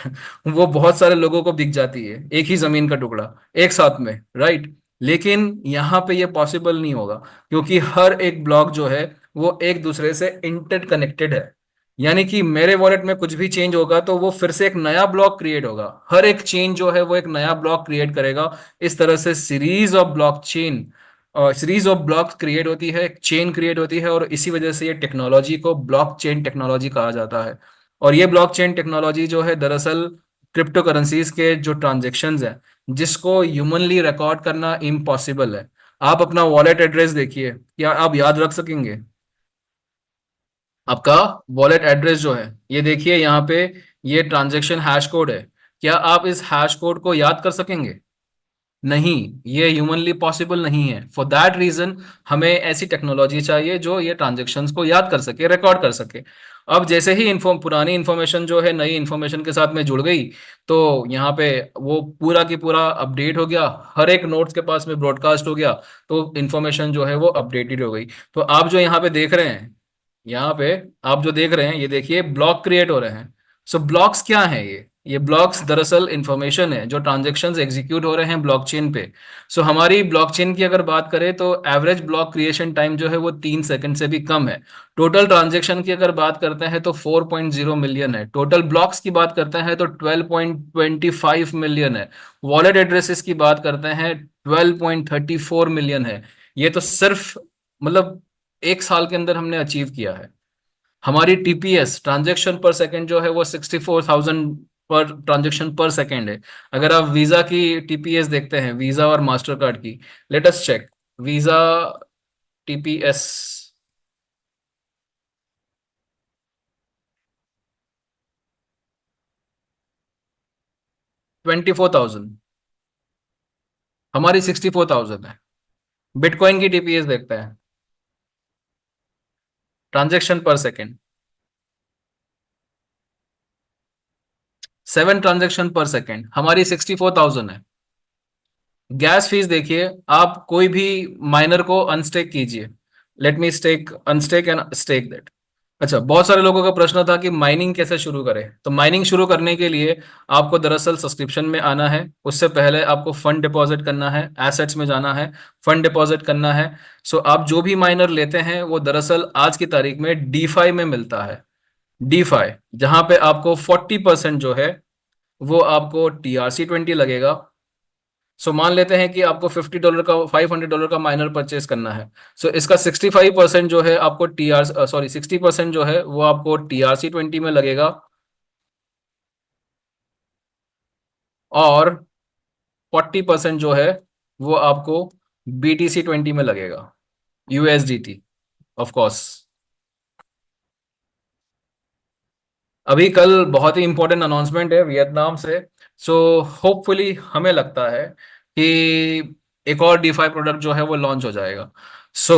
वो बहुत सारे लोगों को दिख जाती है, एक ही जमीन का टुकड़ा एक साथ में, राइट। लेकिन यहाँ पे ये पॉसिबल नहीं होगा, क्योंकि हर एक ब्लॉक जो है वो एक दूसरे से इंटरकनेक्टेड है। यानी कि मेरे वॉलेट में कुछ भी चेंज होगा तो वो फिर से एक नया ब्लॉक क्रिएट होगा, हर एक चेंज जो है वो एक नया ब्लॉक क्रिएट करेगा। इस तरह से सीरीज ऑफ ब्लॉक क्रिएट होती है, एक चेन क्रिएट होती है, और इसी वजह से ये टेक्नोलॉजी को ब्लॉक चेन टेक्नोलॉजी कहा जाता है। और ये ब्लॉक चेन टेक्नोलॉजी जो है दरअसल क्रिप्टो करेंसीज के जो ट्रांजेक्शन्स हैं जिसको ह्यूमनली रिकॉर्ड करना इम्पॉसिबल है। आप अपना वॉलेट एड्रेस देखिए, क्या आप याद रख सकेंगे? आपका वॉलेट एड्रेस जो है, ये देखिए यहाँ पे, ये ट्रांजैक्शन हैश कोड है। क्या आप इस हैश कोड को याद कर सकेंगे? नहीं, ये ह्यूमनली पॉसिबल नहीं है। फॉर दैट रीजन हमें ऐसी टेक्नोलॉजी चाहिए जो ये ट्रांजैक्शंस को याद कर सके, रिकॉर्ड कर सके। अब जैसे ही पुरानी इन्फॉर्मेशन जो है नई इन्फॉर्मेशन के साथ में जुड़ गई, तो यहाँ पे वो पूरा की पूरा अपडेट हो गया, हर एक नोड्स के पास में ब्रॉडकास्ट हो गया, तो इन्फॉर्मेशन जो है वो अपडेटेड हो गई। तो आप जो यहाँ पे देख रहे हैं, यहाँ पे आप जो देख रहे हैं, ये देखिए ब्लॉक क्रिएट हो रहे हैं। सो ब्लॉक्स क्या हैं? ये ब्लॉक्स दरअसल इंफॉर्मेशन है जो ट्रांजैक्शंस एग्जीक्यूट हो रहे हैं ब्लॉकचेन पे। सो हमारी ब्लॉकचेन की अगर बात करें तो एवरेज ब्लॉक क्रिएशन टाइम जो है वो 3 सेकंड से भी कम है। टोटल ट्रांजैक्शन की अगर बात करते हैं तो 4.0 मिलियन है। टोटल ब्लॉक्स की बात करते हैं तो 12.25 मिलियन है। वॉलेट एड्रेसेस की बात करते हैं 12.34 मिलियन है। ये तो सिर्फ मतलब 1 साल के अंदर हमने अचीव किया है। हमारी टीपीएस, ट्रांजैक्शन पर सेकंड जो है वो 64,000 पर ट्रांजैक्शन पर सेकंड है। अगर आप वीजा की टीपीएस देखते हैं, वीजा और मास्टर कार्ड की, let us check Visa TPS. 24,000, हमारी 64,000 है। बिटकॉइन की टीपीएस देखते हैं, ट्रांजैक्शन पर सेकंड 7 ट्रांजैक्शन पर सेकंड, हमारी 64,000 है। गैस फीस देखिए, आप कोई भी माइनर को अनस्टेक कीजिए। Let me stake unstake and stake that. अच्छा, बहुत सारे लोगों का प्रश्न था कि माइनिंग कैसे शुरू करें। तो माइनिंग शुरू करने के लिए आपको दरअसल सब्सक्रिप्शन में आना है। उससे पहले आपको फंड डिपॉजिट करना है, एसेट्स में जाना है, फंड डिपॉजिट करना है। सो आप जो भी माइनर लेते हैं वो दरअसल आज की तारीख में डीफाई में मिलता है। डीफाई जहां पे आपको 40% जो है वो आपको TRC20 लगेगा। सो मान लेते हैं कि आपको $50 का, $500 का माइनर परचेस करना है। सो इसका 65% जो है आपको 60% जो है वो आपको TRC20 में लगेगा, और 40% जो है वो आपको BTC20 में लगेगा, USDT ऑफ कोर्स। अभी कल बहुत ही इंपॉर्टेंट अनाउंसमेंट है वियतनाम से। सो होपफुली हमें लगता है कि एक और डीफाई प्रोडक्ट जो है वो लॉन्च हो जाएगा। सो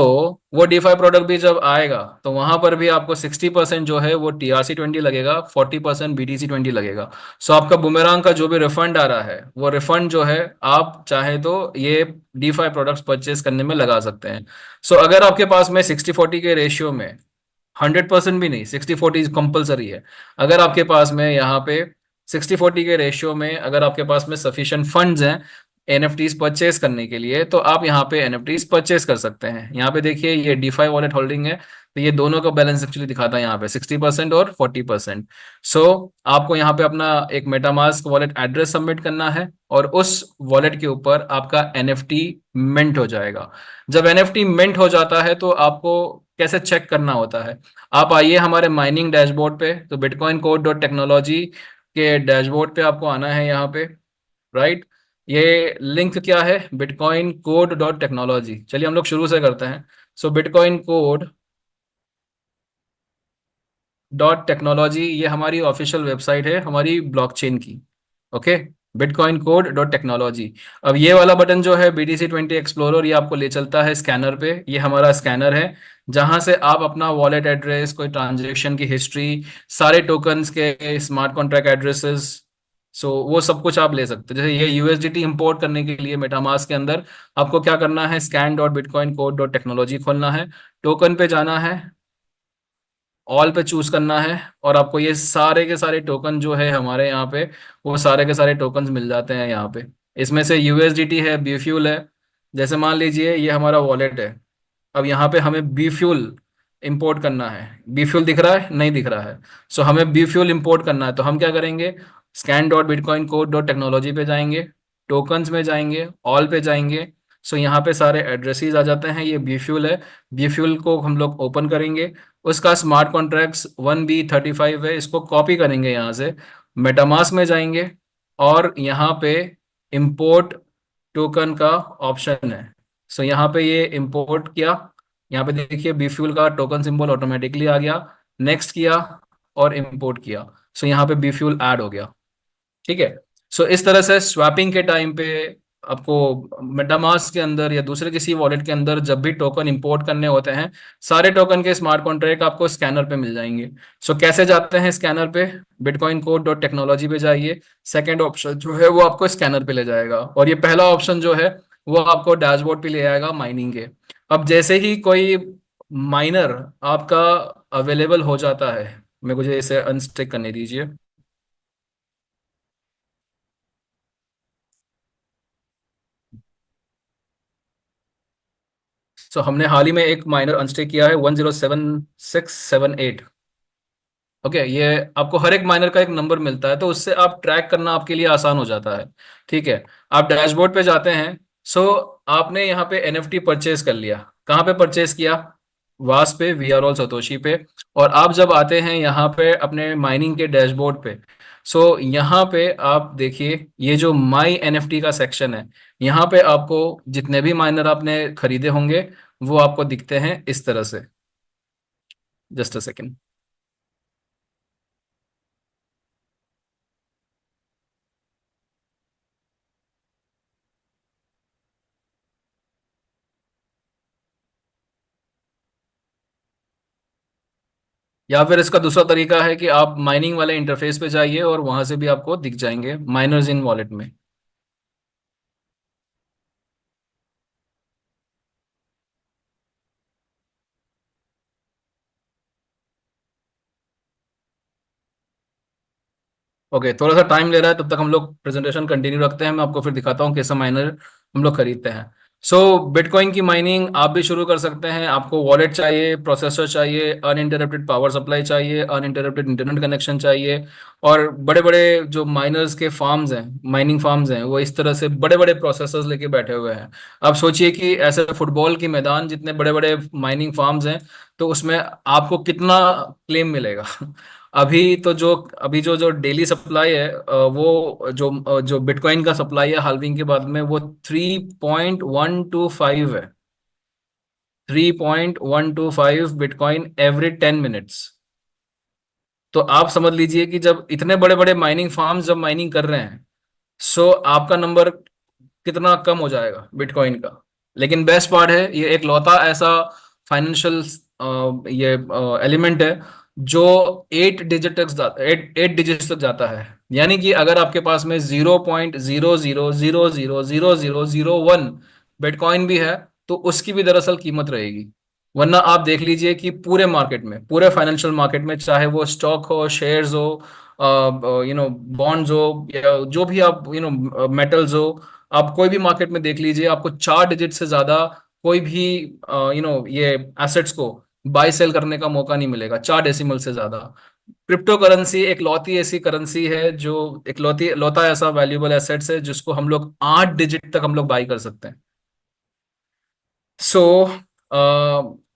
वो डीफाई प्रोडक्ट भी जब आएगा तो वहां पर भी आपको 60% जो है वो TRC20 लगेगा, 40% BTC20 लगेगा। सो आपका बुमेरांग का जो भी रिफंड आ रहा है वो रिफंड जो है आप चाहे तो ये डीफाई प्रोडक्ट्स परचेस करने में लगा सकते हैं। सो अगर आपके पास में 60-40 के रेशियो में, 100% भी नहीं, 60-40 कंपलसरी है। अगर आपके पास में यहाँ पे 60-40 के रेशियो में अगर आपके पास में सफिशिएंट फंड्स हैं NFTs परचेस करने के लिए, तो आप यहाँ पे NFTs परचेस कर सकते हैं। यहाँ पे देखिए ये DeFi वॉलेट होल्डिंग है, तो ये दोनों का बैलेंस एक्चुअली दिखाता है यहाँ पे 60% और 40%। सो आपको यहाँ पे अपना एक मेटामास्क वॉलेट एड्रेस सबमिट करना है और उस वॉलेट के ऊपर आपका NFT मिंट हो जाएगा। जब NFT मिंट हो जाता है तो आपको कैसे चेक करना होता है, आप आइए हमारे माइनिंग डैशबोर्ड पे। तो bitcoin code.technology के डैशबोर्ड पे आपको आना है यहाँ पे, राइट। ये लिंक क्या है? Bitcoin code dot technology. चलिए हम लोग शुरू से करते हैं। सो बिटकॉइन कोड डॉट टेक्नोलॉजी, ये हमारी ऑफिशियल वेबसाइट है हमारी ब्लॉकचेन की। Okay, bitcoin code dot technology. अब ये वाला बटन जो है BTC20 एक्सप्लोरर, ये आपको ले चलता है स्कैनर पे। ये हमारा स्कैनर है जहां से आप अपना वॉलेट एड्रेस, कोई ट्रांजेक्शन की हिस्ट्री, सारे टोकन्स के स्मार्ट कॉन्ट्रैक्ट एड्रेसेस, सो वो सब कुछ आप ले सकते हैं। जैसे ये USDT इंपोर्ट करने के लिए मेटामास्क के अंदर आपको क्या करना है, scan dot bitcoin code dot technology खोलना है, टोकन पे जाना है, ऑल पे चूज करना है, और आपको ये सारे के सारे टोकन जो है हमारे यहाँ पे, वो सारे के सारे टोकन्स मिल जाते हैं यहाँ पे। इसमें से USDT है, बीफ्यूल है। जैसे मान लीजिए ये हमारा वॉलेट है, अब यहाँ पे हमें बीफ्यूल इंपोर्ट करना है। बीफ्यूल दिख रहा है? नहीं दिख रहा है। सो हमें बीफ्यूल इंपोर्ट करना है, तो हम क्या करेंगे, scan dot bitcoin code dot technology पे जाएंगे, टोकन्स में जाएंगे, ऑल पे जाएंगे। सो यहाँ पे सारे एड्रेसेस आ जाते हैं। ये बीफ्यूल है, बीफ्यूल को हम लोग ओपन करेंगे। उसका स्मार्ट कॉन्ट्रैक्ट्स 1B35 है, इसको कॉपी करेंगे यहाँ से, मेटामास्क में जाएंगे, और यहाँ पे इंपोर्ट टोकन का ऑप्शन है। सो यहाँ पे ये इंपोर्ट किया, यहाँ पे देखिए बीफ्यूल का टोकन सिंबल ऑटोमेटिकली आ गया। नेक्स्ट किया और इंपोर्ट किया, सो यहाँ पे बीफ्यूल ऐड हो गया। ठीक है। सो इस तरह से स्वैपिंग के टाइम पे आपको मेटामास्क के अंदर या दूसरे किसी वॉलेट के अंदर जब भी टोकन इंपोर्ट करने होते हैं, सारे टोकन के स्मार्ट कॉन्ट्रैक्ट आपको स्कैनर पे मिल जाएंगे। सो कैसे जाते हैं स्कैनर पे? बिटकॉइन कोड डॉट टेक्नोलॉजी पे जाइए, सेकंड ऑप्शन जो है वो आपको स्कैनर पे ले जाएगा, और ये पहला ऑप्शन जो है वो आपको डैशबोर्ड पे ले आएगा माइनिंग के। अब जैसे ही कोई माइनर आपका अवेलेबल हो जाता है, मैं मुझे इसे अनस्टिक करने दीजिए। सो हमने हाल ही में एक माइनर अनस्टेक किया है 107678। ओके, ये आपको हर एक माइनर का एक नंबर मिलता है, तो उससे आप ट्रैक करना आपके लिए आसान हो जाता है। ठीक है, आप डैशबोर्ड पे जाते हैं। सो आपने यहाँ पे NFT परचेज कर लिया। कहाँ पे परचेज किया? वास पे, वी आर ऑल सतोशी पे। और आप जब आते हैं यहाँ पे अपने माइनिंग के डैशबोर्ड पे, सो यहाँ पे आप देखिए ये जो माई NFT का सेक्शन है, यहाँ पे आपको जितने भी माइनर आपने खरीदे होंगे वो आपको दिखते हैं इस तरह से। Just a second. या फिर इसका दूसरा तरीका है कि आप माइनिंग वाले इंटरफेस पे जाइए और वहां से भी आपको दिख जाएंगे माइनर्स इन वॉलेट में। ओके, थोड़ा सा टाइम ले रहा है, तब तक हम लोग प्रेजेंटेशन कंटिन्यू रखते हैं। मैं आपको फिर दिखाता हूँ कैसा माइनर हम लोग खरीदते हैं। सो बिटकॉइन की माइनिंग आप भी शुरू कर सकते हैं। आपको वॉलेट चाहिए, प्रोसेसर चाहिए, अनइंटरप्टेड पावर सप्लाई चाहिए, अनइंटरप्टेड इंटरनेट कनेक्शन चाहिए, और बड़े बड़े जो माइनर्स के फार्म्स हैं, माइनिंग फार्म्स हैं, वो इस तरह से बड़े बड़े प्रोसेसर्स लेके बैठे हुए हैं। आप सोचिए कि ऐसे फुटबॉल की मैदान जितने बड़े बड़े माइनिंग फार्म्स हैं, तो उसमें आपको कितना क्लेम मिलेगा? अभी जो जो डेली सप्लाई है, जो बिटकॉइन का सप्लाई है हाल्विंग के बाद में, वो 3.125 है। 3.125 बिटकॉइन एवरी 10 मिनट्स। तो आप समझ लीजिए कि जब इतने बड़े बड़े माइनिंग फार्म्स जब माइनिंग कर रहे हैं, सो आपका नंबर कितना कम हो जाएगा बिटकॉइन का। लेकिन बेस्ट पार्ट है, ये एक लौता ऐसा फाइनेंशियल ये एलिमेंट है जो 8 डिजिट तक जाता है। यानी कि अगर आपके पास में 0.00000001 बिटकॉइन भी है, तो उसकी भी दरअसल कीमत रहेगी। वरना आप देख लीजिए कि पूरे मार्केट में, पूरे फाइनेंशियल मार्केट में, चाहे वो स्टॉक हो, शेयर्स हो, बॉन्ड्स हो, या जो भी आप मेटल्स हो, आप कोई भी मार्केट में देख लीजिए, आपको 4 डिजिट से ज्यादा कोई भी ये एसेट्स को बाय सेल करने का मौका नहीं मिलेगा, 4 डेसिमल से ज्यादा। क्रिप्टो करेंसी एक लौती ऐसी करेंसी है, जो एक लौता ऐसा वैल्यूएबल एसेट्स है जिसको हम लोग 8 डिजिट तक हम लोग बाई कर सकते हैं। सो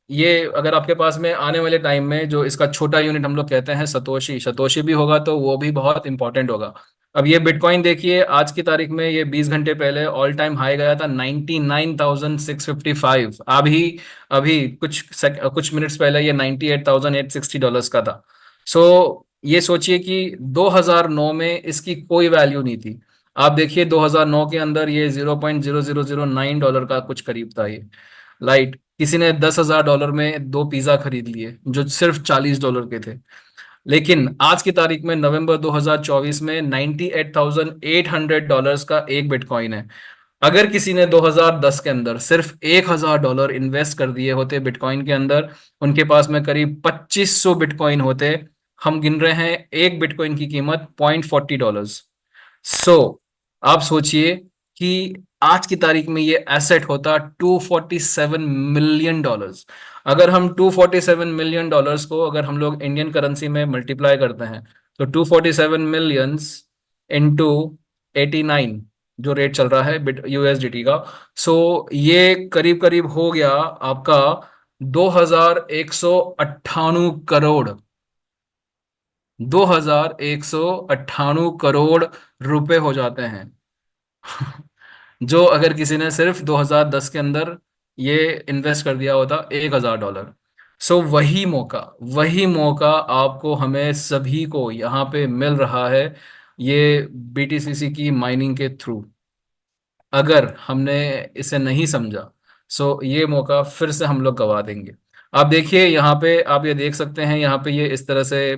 ये अगर आपके पास में आने वाले टाइम में जो इसका छोटा यूनिट हम लोग कहते हैं सतोशी, सतोशी भी होगा, तो वो भी बहुत इंपॉर्टेंट होगा। अब ये बिटकॉइन देखिए, आज की तारीख में ये 20 घंटे पहले ऑल टाइम हाई गया था 99,655। अभी अभी कुछ मिनट्स पहले ये $98,860 का था। सो ये सोचिए कि 2009 में इसकी कोई वैल्यू नहीं थी। आप देखिए 2009 के अंदर ये $0.0009 का कुछ करीब था ये। लाइट किसी ने $10,000 में 2 पिज्जा खरीद लिए जो सिर्फ $40 के थे। लेकिन आज की तारीख में नवंबर 2024 में $98,800 का एक बिटकॉइन है। अगर किसी ने 2010 के अंदर सिर्फ $1,000 इन्वेस्ट कर दिए होते बिटकॉइन के अंदर, उनके पास में करीब 2500 बिटकॉइन होते। हम गिन रहे हैं एक बिटकॉइन की कीमत $0.40। सो आप सोचिए कि आज की तारीख में ये एसेट होता $247 मिलियन। अगर हम $247 मिलियन को अगर हम लोग इंडियन करेंसी में मल्टीप्लाई करते हैं तो 247 मिलियंस इंटू 89 जो रेट चल रहा है बिट यूएसडीटी का, सो ये करीब करीब हो गया आपका 2198 करोड़। 2198 रुपए हो जाते हैं। जो अगर किसी ने सिर्फ 2010 के अंदर ये इन्वेस्ट कर दिया होता $1,000। सो वही मौका आपको हमें सभी को यहाँ पे मिल रहा है ये बीटीसीसी की माइनिंग के थ्रू। अगर हमने इसे नहीं समझा सो ये मौका फिर से हम लोग गवा देंगे। आप देखिए यहाँ पे, आप ये देख सकते हैं यहाँ पे ये इस तरह से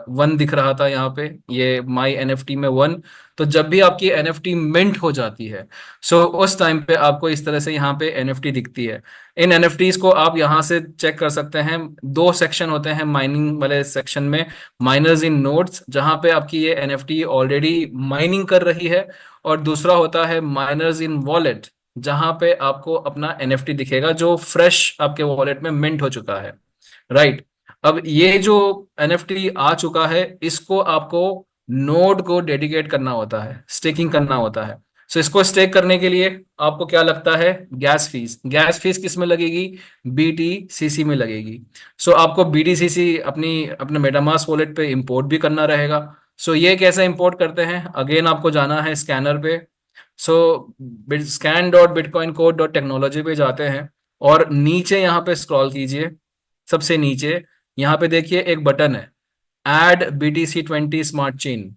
वन दिख रहा था यहाँ पे, ये माई एनएफटी में वन। तो जब भी आपकी एनएफटी मिंट हो जाती है सो उस टाइम पे आपको इस तरह से यहाँ पे एनएफटी दिखती है। इन एनएफटीज को आप यहाँ से चेक कर सकते हैं। 2 सेक्शन होते हैं माइनिंग वाले सेक्शन में, माइनर्स इन नोड्स जहाँ पे आपकी ये एनएफटी ऑलरेडी माइनिंग कर रही है, और दूसरा होता है माइनर्स इन वॉलेट जहां पे आपको अपना एनएफटी दिखेगा जो फ्रेश आपके वॉलेट में मिंट हो चुका है। राइट। अब ये जो एनएफटी आ चुका है इसको आपको नोड को डेडिकेट करना होता है, स्टेकिंग करना होता है। सो इसको स्टेक करने के लिए आपको क्या लगता है? गैस फीस किस में लगेगी? बीटीसीसी में लगेगी। सो आपको बीटीसीसी अपने मेटामास्क वॉलेट पे इंपोर्ट भी करना रहेगा। सो ये कैसे इंपोर्ट करते हैं? अगेन आपको जाना है स्कैनर पे। सो scan.bitcoincode.technology पे जाते हैं और नीचे यहाँ पे स्क्रॉल कीजिए। सबसे नीचे यहाँ पे देखिए एक बटन है, एड BTC20 स्मार्ट चेन।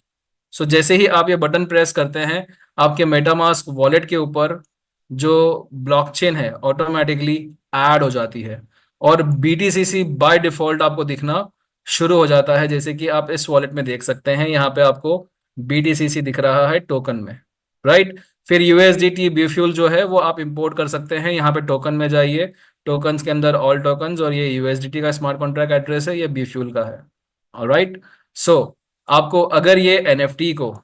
सो जैसे ही आप ये बटन प्रेस करते हैं आपके मेटामास्क वॉलेट के ऊपर जो ब्लॉकचेन है ऑटोमेटिकली ऐड हो जाती है, और BTCC बाय डिफॉल्ट आपको दिखना शुरू हो जाता है। जैसे कि आप इस वॉलेट में देख सकते हैं यहाँ पे आपको BTCC दिख रहा है टोकन में। राइट। फिर USDT बीफ्यूल जो है वो आप इंपोर्ट कर सकते हैं। यहाँ पे टोकन में जाइए, टोकन्स के अंदर ऑल टोकन्स, और ये USDT का स्मार्ट कॉन्ट्रैक्ट एड्रेस है, ये बीफ्यूल का है। ऑलराइट। सो आपको अगर ये NFT को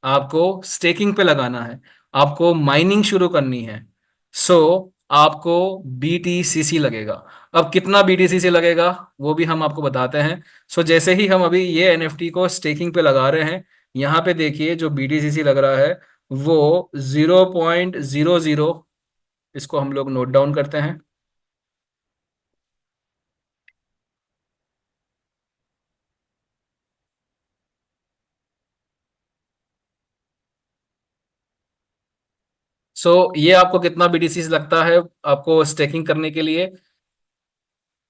आपको स्टेकिंग पे लगाना है, आपको माइनिंग शुरू करनी है, सो आपको BTCC लगेगा। अब कितना BTCC लगेगा वो भी हम आपको बताते हैं। सो जैसे ही हम अभी ये NFT को स्टेकिंग पे लगा रहे हैं, यहाँ पे देखिए जो BTCC लग रहा है वो 0.00, इसको हम लोग नोट डाउन करते हैं। सो ये आपको कितना BTCC लगता है आपको स्टेकिंग करने के लिए?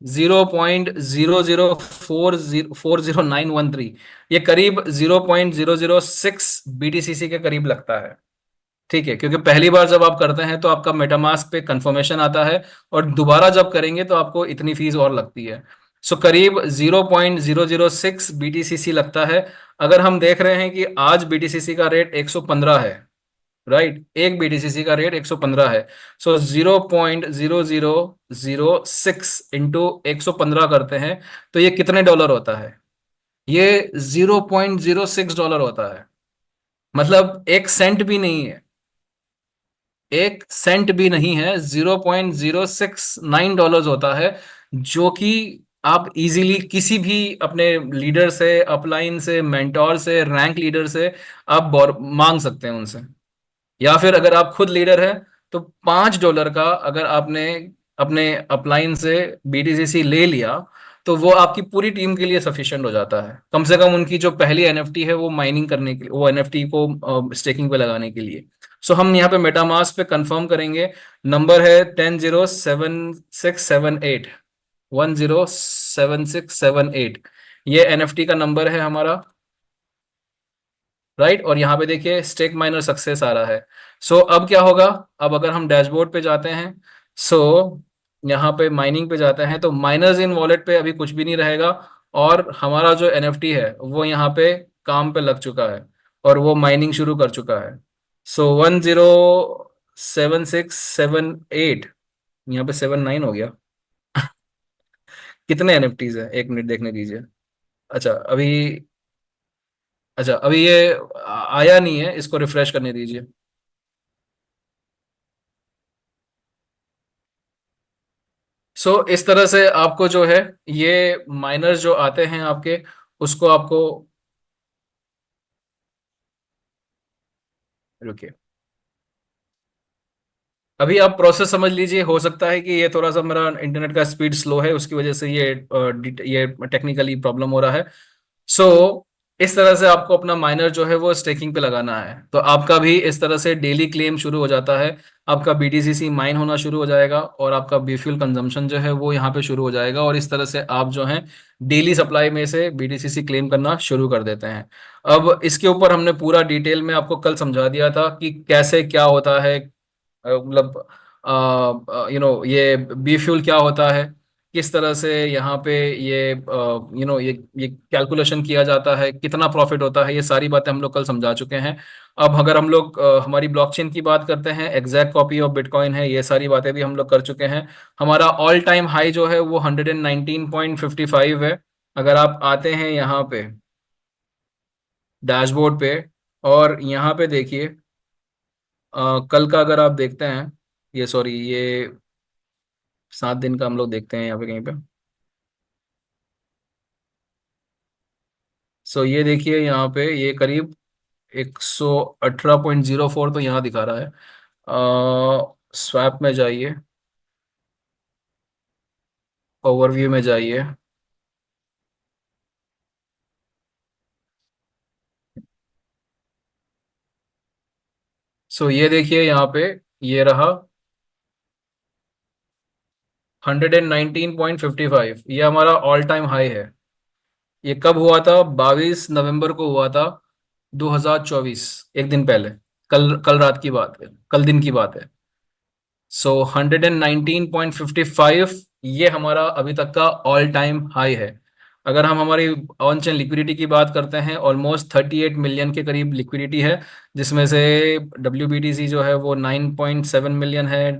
0.00400913, ये करीब 0.006 BTCC के करीब लगता है। ठीक है, क्योंकि पहली बार जब आप करते हैं तो आपका मेटामास्क पे कंफर्मेशन आता है, और दोबारा जब करेंगे तो आपको इतनी फीस और लगती है। सो करीब 0.006 BTCC लगता है। अगर हम देख रहे हैं कि आज BTCC का रेट 115 है, राइट, एक BTCC का रेट 115 है। सो 0.0006 इंटू 115 करते हैं तो ये कितने डॉलर होता है? ये $0.06 होता है। मतलब 1 सेंट भी नहीं है, 1 सेंट भी नहीं है, $0.069 होता है, जो कि आप इजीली किसी भी अपने लीडर से, अपलाइन से, मेंटोर से, रैंक लीडर से आप मांग सकते हैं उनसे। या फिर अगर आप खुद लीडर हैं तो $5 का अगर आपने अपने अपलाइन से BTCC ले लिया तो वो आपकी पूरी टीम के लिए सफिशिएंट हो जाता है, कम से कम उनकी जो पहली एनएफटी है वो माइनिंग करने के लिए, वो एनएफटी को स्टेकिंग पे लगाने के लिए। सो हम यहाँ पे मेटामास्क पे कंफर्म करेंगे। नंबर है 107678, 107678, ये एनएफटी का नंबर है हमारा, राइट। और यहाँ पे देखिए स्टेक माइनर सक्सेस आ रहा है। सो अब क्या होगा, अब अगर हम डैशबोर्ड पे जाते हैं, सो यहाँ पे माइनिंग पे जाते हैं, तो माइनर्स इन वॉलेट पे अभी कुछ भी नहीं रहेगा, और हमारा जो एनएफटी है वो यहाँ पे काम पे लग चुका है और वो माइनिंग शुरू कर चुका है। सो 107678, यहाँ पे 79 हो गया। कितने एनएफटीज है, एक मिनट देखने दीजिए। अच्छा अभी, अच्छा अभी ये आया नहीं है, इसको रिफ्रेश करने दीजिए। सो इस तरह से आपको जो है ये माइनर्स जो आते हैं आपके, उसको आपको, रुकिए अभी आप प्रोसेस समझ लीजिए। हो सकता है कि ये थोड़ा सा मेरा इंटरनेट का स्पीड स्लो है, उसकी वजह से ये टेक्निकली प्रॉब्लम हो रहा है। सो इस तरह से आपको अपना माइनर जो है वो स्टेकिंग पे लगाना है, तो आपका भी इस तरह से डेली क्लेम शुरू हो जाता है। आपका बीटीसीसी माइन होना शुरू हो जाएगा और आपका बीफ्यूल कंजम्पशन जो है वो यहाँ पे शुरू हो जाएगा, और इस तरह से आप जो है डेली सप्लाई में से बीटीसीसी क्लेम करना शुरू कर देते हैं। अब इसके ऊपर हमने पूरा डिटेल में आपको कल समझा दिया था कि कैसे क्या होता है, मतलब ये बी फ्यूल क्या होता है, किस तरह से यहाँ पे ये ये कैलकुलेशन किया जाता है, कितना प्रॉफिट होता है, ये सारी बातें हम लोग कल समझा चुके हैं। अब अगर हम लोग हमारी ब्लॉकचेन की बात करते हैं, एग्जैक्ट कॉपी ऑफ बिटकॉइन है, ये सारी बातें भी हम लोग कर चुके हैं। हमारा ऑल टाइम हाई जो है वो 119.55 है। अगर आप आते हैं यहाँ पे डैशबोर्ड पे और यहाँ पे देखिए, कल का अगर आप देखते हैं, ये सॉरी ये 7 दिन का हम लोग देखते हैं यहाँ पे कहीं पे। सो ये देखिए यहाँ पे ये करीब 118.04 तो यहाँ दिखा रहा है। स्वैप में जाइए, ओवरव्यू में जाइए। सो ये देखिए यहाँ पे ये रहा 119.55, ये हमारा ऑल टाइम हाई है। ये कब हुआ था, 22 नवंबर को हुआ था 2024, एक दिन पहले। कल कल रात की बात है, कल दिन की बात है। सो 119.55 ये हमारा अभी तक का ऑल टाइम हाई है। अगर हम हमारी ऑन चेन लिक्विडिटी की बात करते हैं, ऑलमोस्ट 38 मिलियन के करीब लिक्विडिटी है, जिसमें से WBTC जो है वो 9.7 मिलियन है,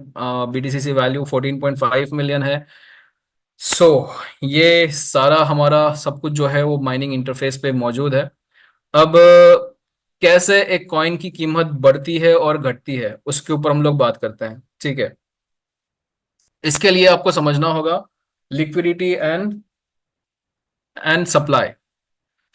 BTCC वैल्यू 14.5 मिलियन है। सो ये सारा हमारा सब कुछ जो है वो माइनिंग इंटरफेस पे मौजूद है। अब कैसे एक कॉइन की कीमत बढ़ती है और घटती है उसके ऊपर हम लोग बात करते हैं, ठीक है। इसके लिए आपको समझना होगा लिक्विडिटी एंड सप्लाई।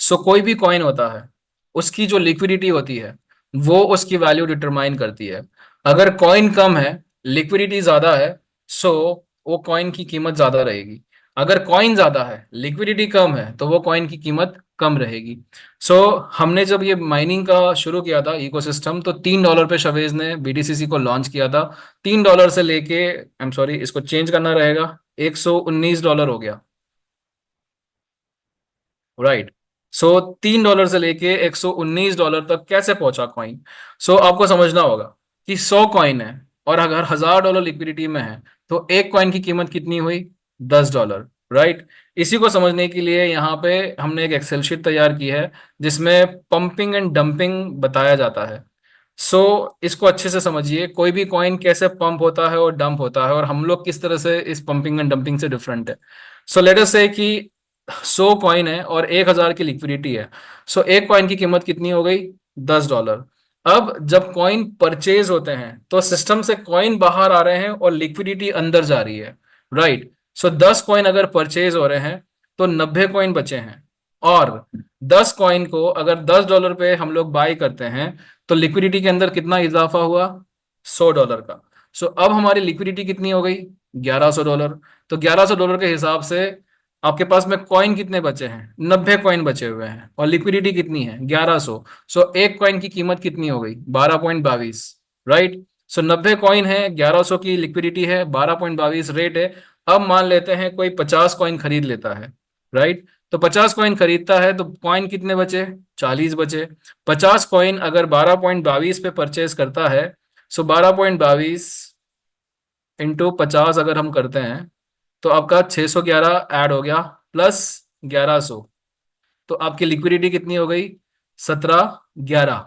सो कोई भी कॉइन होता है, उसकी जो लिक्विडिटी होती है वो उसकी वैल्यू डिटरमाइन करती है। अगर कॉइन कम है, लिक्विडिटी ज्यादा है, सो वो कॉइन की कीमत ज्यादा रहेगी। अगर कॉइन ज्यादा है, लिक्विडिटी कम है, तो वो कॉइन की कीमत कम रहेगी। सो हमने जब ये माइनिंग का शुरू किया था इकोसिस्टम, तो $3 पे शवेज ने बीटीसीसी को लॉन्च किया था। $3 से लेके, आई एम सॉरी इसको चेंज करना रहेगा, $119 हो गया, राइट। सो $3 से लेके $119 तक कैसे पहुंचा कॉइन। सो आपको समझना होगा कि 100 कॉइन है और अगर $1000 लिक्विडिटी में है, तो एक कॉइन की कीमत कितनी हुई, $10, राइट। इसी को समझने के लिए यहाँ पे हमने एक एक्सेल शीट तैयार की है जिसमें पंपिंग एंड डंपिंग बताया जाता है। सो इसको अच्छे से समझिए, कोई भी कॉइन कैसे पंप होता है और डंप होता है, और हम लोग किस तरह से इस पंपिंग एंड डंपिंग से डिफरेंट है। सो लेट अस से कि 100 कॉइन है और 1000 की लिक्विडिटी है। सो एक कॉइन की कीमत कितनी हो गई, $10। अब जब कॉइन परचेज होते हैं तो सिस्टम से कॉइन बाहर आ रहे हैं और लिक्विडिटी अंदर जा रही है, राइट। सो 10 कॉइन अगर परचेज हो रहे हैं तो 90 कॉइन बचे हैं, और 10 कॉइन को अगर $10 पे हम लोग बाय करते हैं, तो लिक्विडिटी के अंदर कितना इजाफा हुआ, $100 का। सो अब हमारी लिक्विडिटी कितनी हो गई, $1100। तो $1100 के हिसाब से आपके पास में कॉइन कितने बचे हैं? 90 कॉइन बचे हुए हैं, और लिक्विडिटी कितनी है? 1100। सो एक कॉइन की कीमत कितनी हो गई? 12.22। राइट। सो 90 कॉइन है, 1100 की लिक्विडिटी है, 12.22 रेट है। अब मान लेते हैं कोई 50 कॉइन खरीद लेता है। राइट। तो 50 कॉइन खरीदता है तो कॉइन कितने बचे? 40 बचे। 50 कॉइन अगर 12.22 पे परचेज करता है, सो 12.22 इंटू 50 अगर हम करते हैं, तो आपका 611 ऐड हो गया, प्लस 1100। तो आपकी लिक्विडिटी कितनी हो गई? 1711।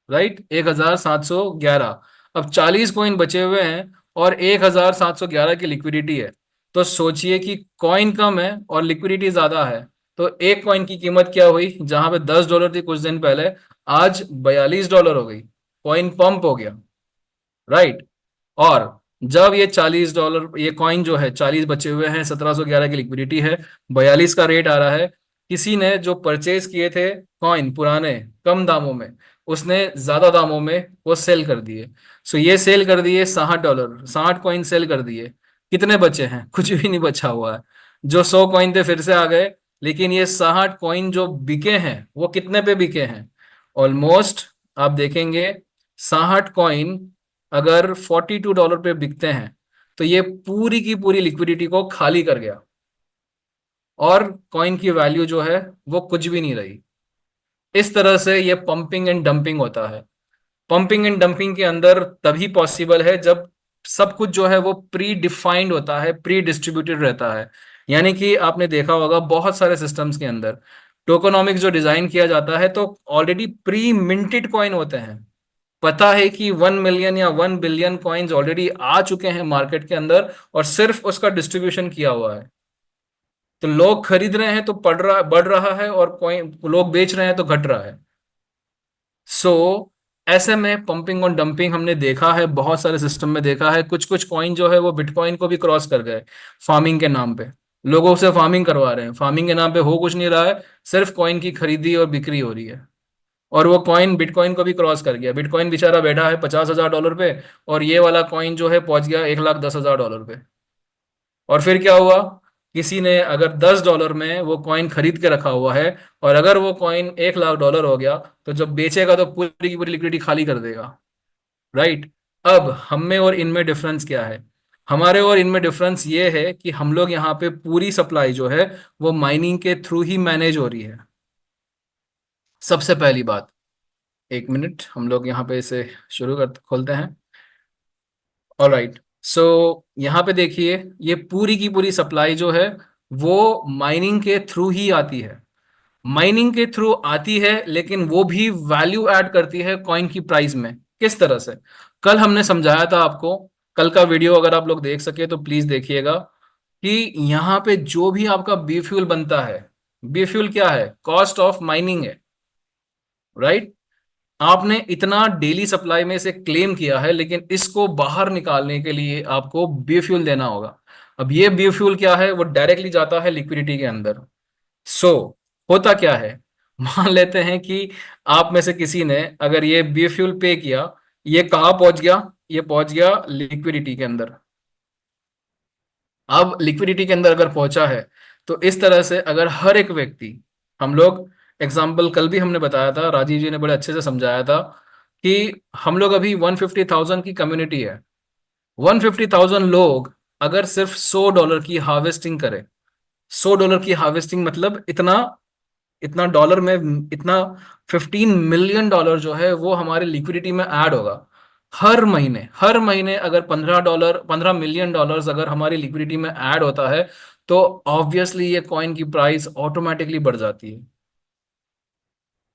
राइट, 1711। अब 40 कॉइन बचे हुए हैं और 1711 की लिक्विडिटी है। तो सोचिए कि कॉइन कम है और लिक्विडिटी ज्यादा है, तो एक कॉइन की कीमत क्या हुई? जहां पे $10 थी कुछ दिन पहले, आज $42 हो गई। कॉइन पंप हो गया। राइट। और जब ये $40, ये कॉइन जो है 40 बचे हुए हैं, 1711 की लिक्विडिटी है, 42 का रेट आ रहा है, किसी ने जो परचेज किए थे कॉइन पुराने कम दामों में, उसने ज्यादा दामों में वो सेल कर दिए। सो ये सेल कर दिए $60, 60 कॉइन सेल कर दिए। कितने बचे हैं? कुछ भी नहीं बचा हुआ है। जो 100 कॉइन थे फिर से आ गए, लेकिन ये 60 कॉइन जो बिके हैं वो कितने पे बिके हैं? ऑलमोस्ट आप देखेंगे 60 कॉइन अगर $42 पे बिकते हैं, तो ये पूरी की पूरी लिक्विडिटी को खाली कर गया, और कॉइन की वैल्यू जो है वो कुछ भी नहीं रही। इस तरह से ये पंपिंग एंड डंपिंग होता है। पंपिंग एंड डंपिंग के अंदर तभी पॉसिबल है जब सब कुछ जो है वो प्री डिफाइंड होता है, प्री डिस्ट्रीब्यूटेड रहता है। यानी कि आपने देखा होगा बहुत सारे सिस्टम्स के अंदर टोकोनॉमिक्स जो डिजाइन किया जाता है, तो ऑलरेडी प्री मिंटेड कॉइन होते हैं। पता है कि 1 मिलियन या 1 बिलियन कॉइन्स ऑलरेडी आ चुके हैं मार्केट के अंदर, और सिर्फ उसका डिस्ट्रीब्यूशन किया हुआ है। तो लोग खरीद रहे हैं तो बढ़ रहा है, और कॉइन लोग बेच रहे हैं तो घट रहा है। सो ऐसे में पंपिंग और डंपिंग हमने देखा है, बहुत सारे सिस्टम में देखा है। कुछ कुछ कॉइन जो है वो बिटकॉइन को भी क्रॉस कर गए फार्मिंग के नाम पे। लोगों से फार्मिंग करवा रहे हैं, फार्मिंग के नाम पे हो कुछ नहीं रहा है, सिर्फ कॉइन की खरीदी और बिक्री हो रही है। और वो कॉइन बिटकॉइन को भी क्रॉस कर गया। बिटकॉइन बेचारा बैठा है $50,000 पे, और ये वाला कॉइन जो है पहुंच गया $1,10,000 पे। और फिर क्या हुआ? किसी ने अगर $10 में वो कॉइन खरीद के रखा हुआ है, और अगर वो कॉइन $1,00,000 हो गया, तो जब बेचेगा तो पूरी की पूरी लिक्विडिटी खाली कर देगा। राइट। अब हम में और इनमें डिफरेंस क्या है? हमारे और इनमें डिफरेंस ये है कि हम लोग यहाँ पे पूरी सप्लाई जो है वो माइनिंग के थ्रू ही मैनेज हो रही है। सबसे पहली बात, एक मिनट, हम लोग यहाँ पे इसे शुरू कर खोलते हैं। ऑलराइट। सो यहाँ पे देखिए, ये पूरी की पूरी सप्लाई जो है वो माइनिंग के थ्रू ही आती है। माइनिंग के थ्रू आती है, लेकिन वो भी वैल्यू ऐड करती है कॉइन की प्राइस में। किस तरह से? कल हमने समझाया था आपको। कल का वीडियो अगर आप लोग देख सके तो प्लीज देखिएगा, कि यहाँ पे जो भी आपका बी फ्यूल बनता है, बी फ्यूल क्या है? कॉस्ट ऑफ माइनिंग है। राइट। आपने इतना डेली सप्लाई में से क्लेम किया है, लेकिन इसको बाहर निकालने के लिए आपको बीफ्यूल देना होगा। अब ये बीफ्यूल क्या है? वो डायरेक्टली जाता है लिक्विडिटी के अंदर। सो होता क्या है? मान लेते हैं कि आप में से किसी ने अगर ये बीफ्यूल पे किया, ये कहाँ पहुंच गया? ये पहुंच गया लिक्विडिटी के अंदर। अब लिक्विडिटी के अंदर अगर पहुंचा है, तो इस तरह से अगर हर एक व्यक्ति, हम लोग एग्जाम्पल कल भी हमने बताया था, राजीव जी ने बड़े अच्छे से समझाया था, कि हम लोग अभी 150,000 की कम्युनिटी है। 150,000 लोग अगर सिर्फ $100 की हार्वेस्टिंग करें, $100 की हार्वेस्टिंग मतलब इतना, इतना डॉलर में, इतना $15 मिलियन जो है वो हमारे लिक्विडिटी में ऐड होगा। हर महीने, हर महीने अगर $15, $15 मिलियन अगर हमारी लिक्विडिटी में ऐड होता है, तो ऑब्वियसली ये कॉइन की प्राइस ऑटोमेटिकली बढ़ जाती है।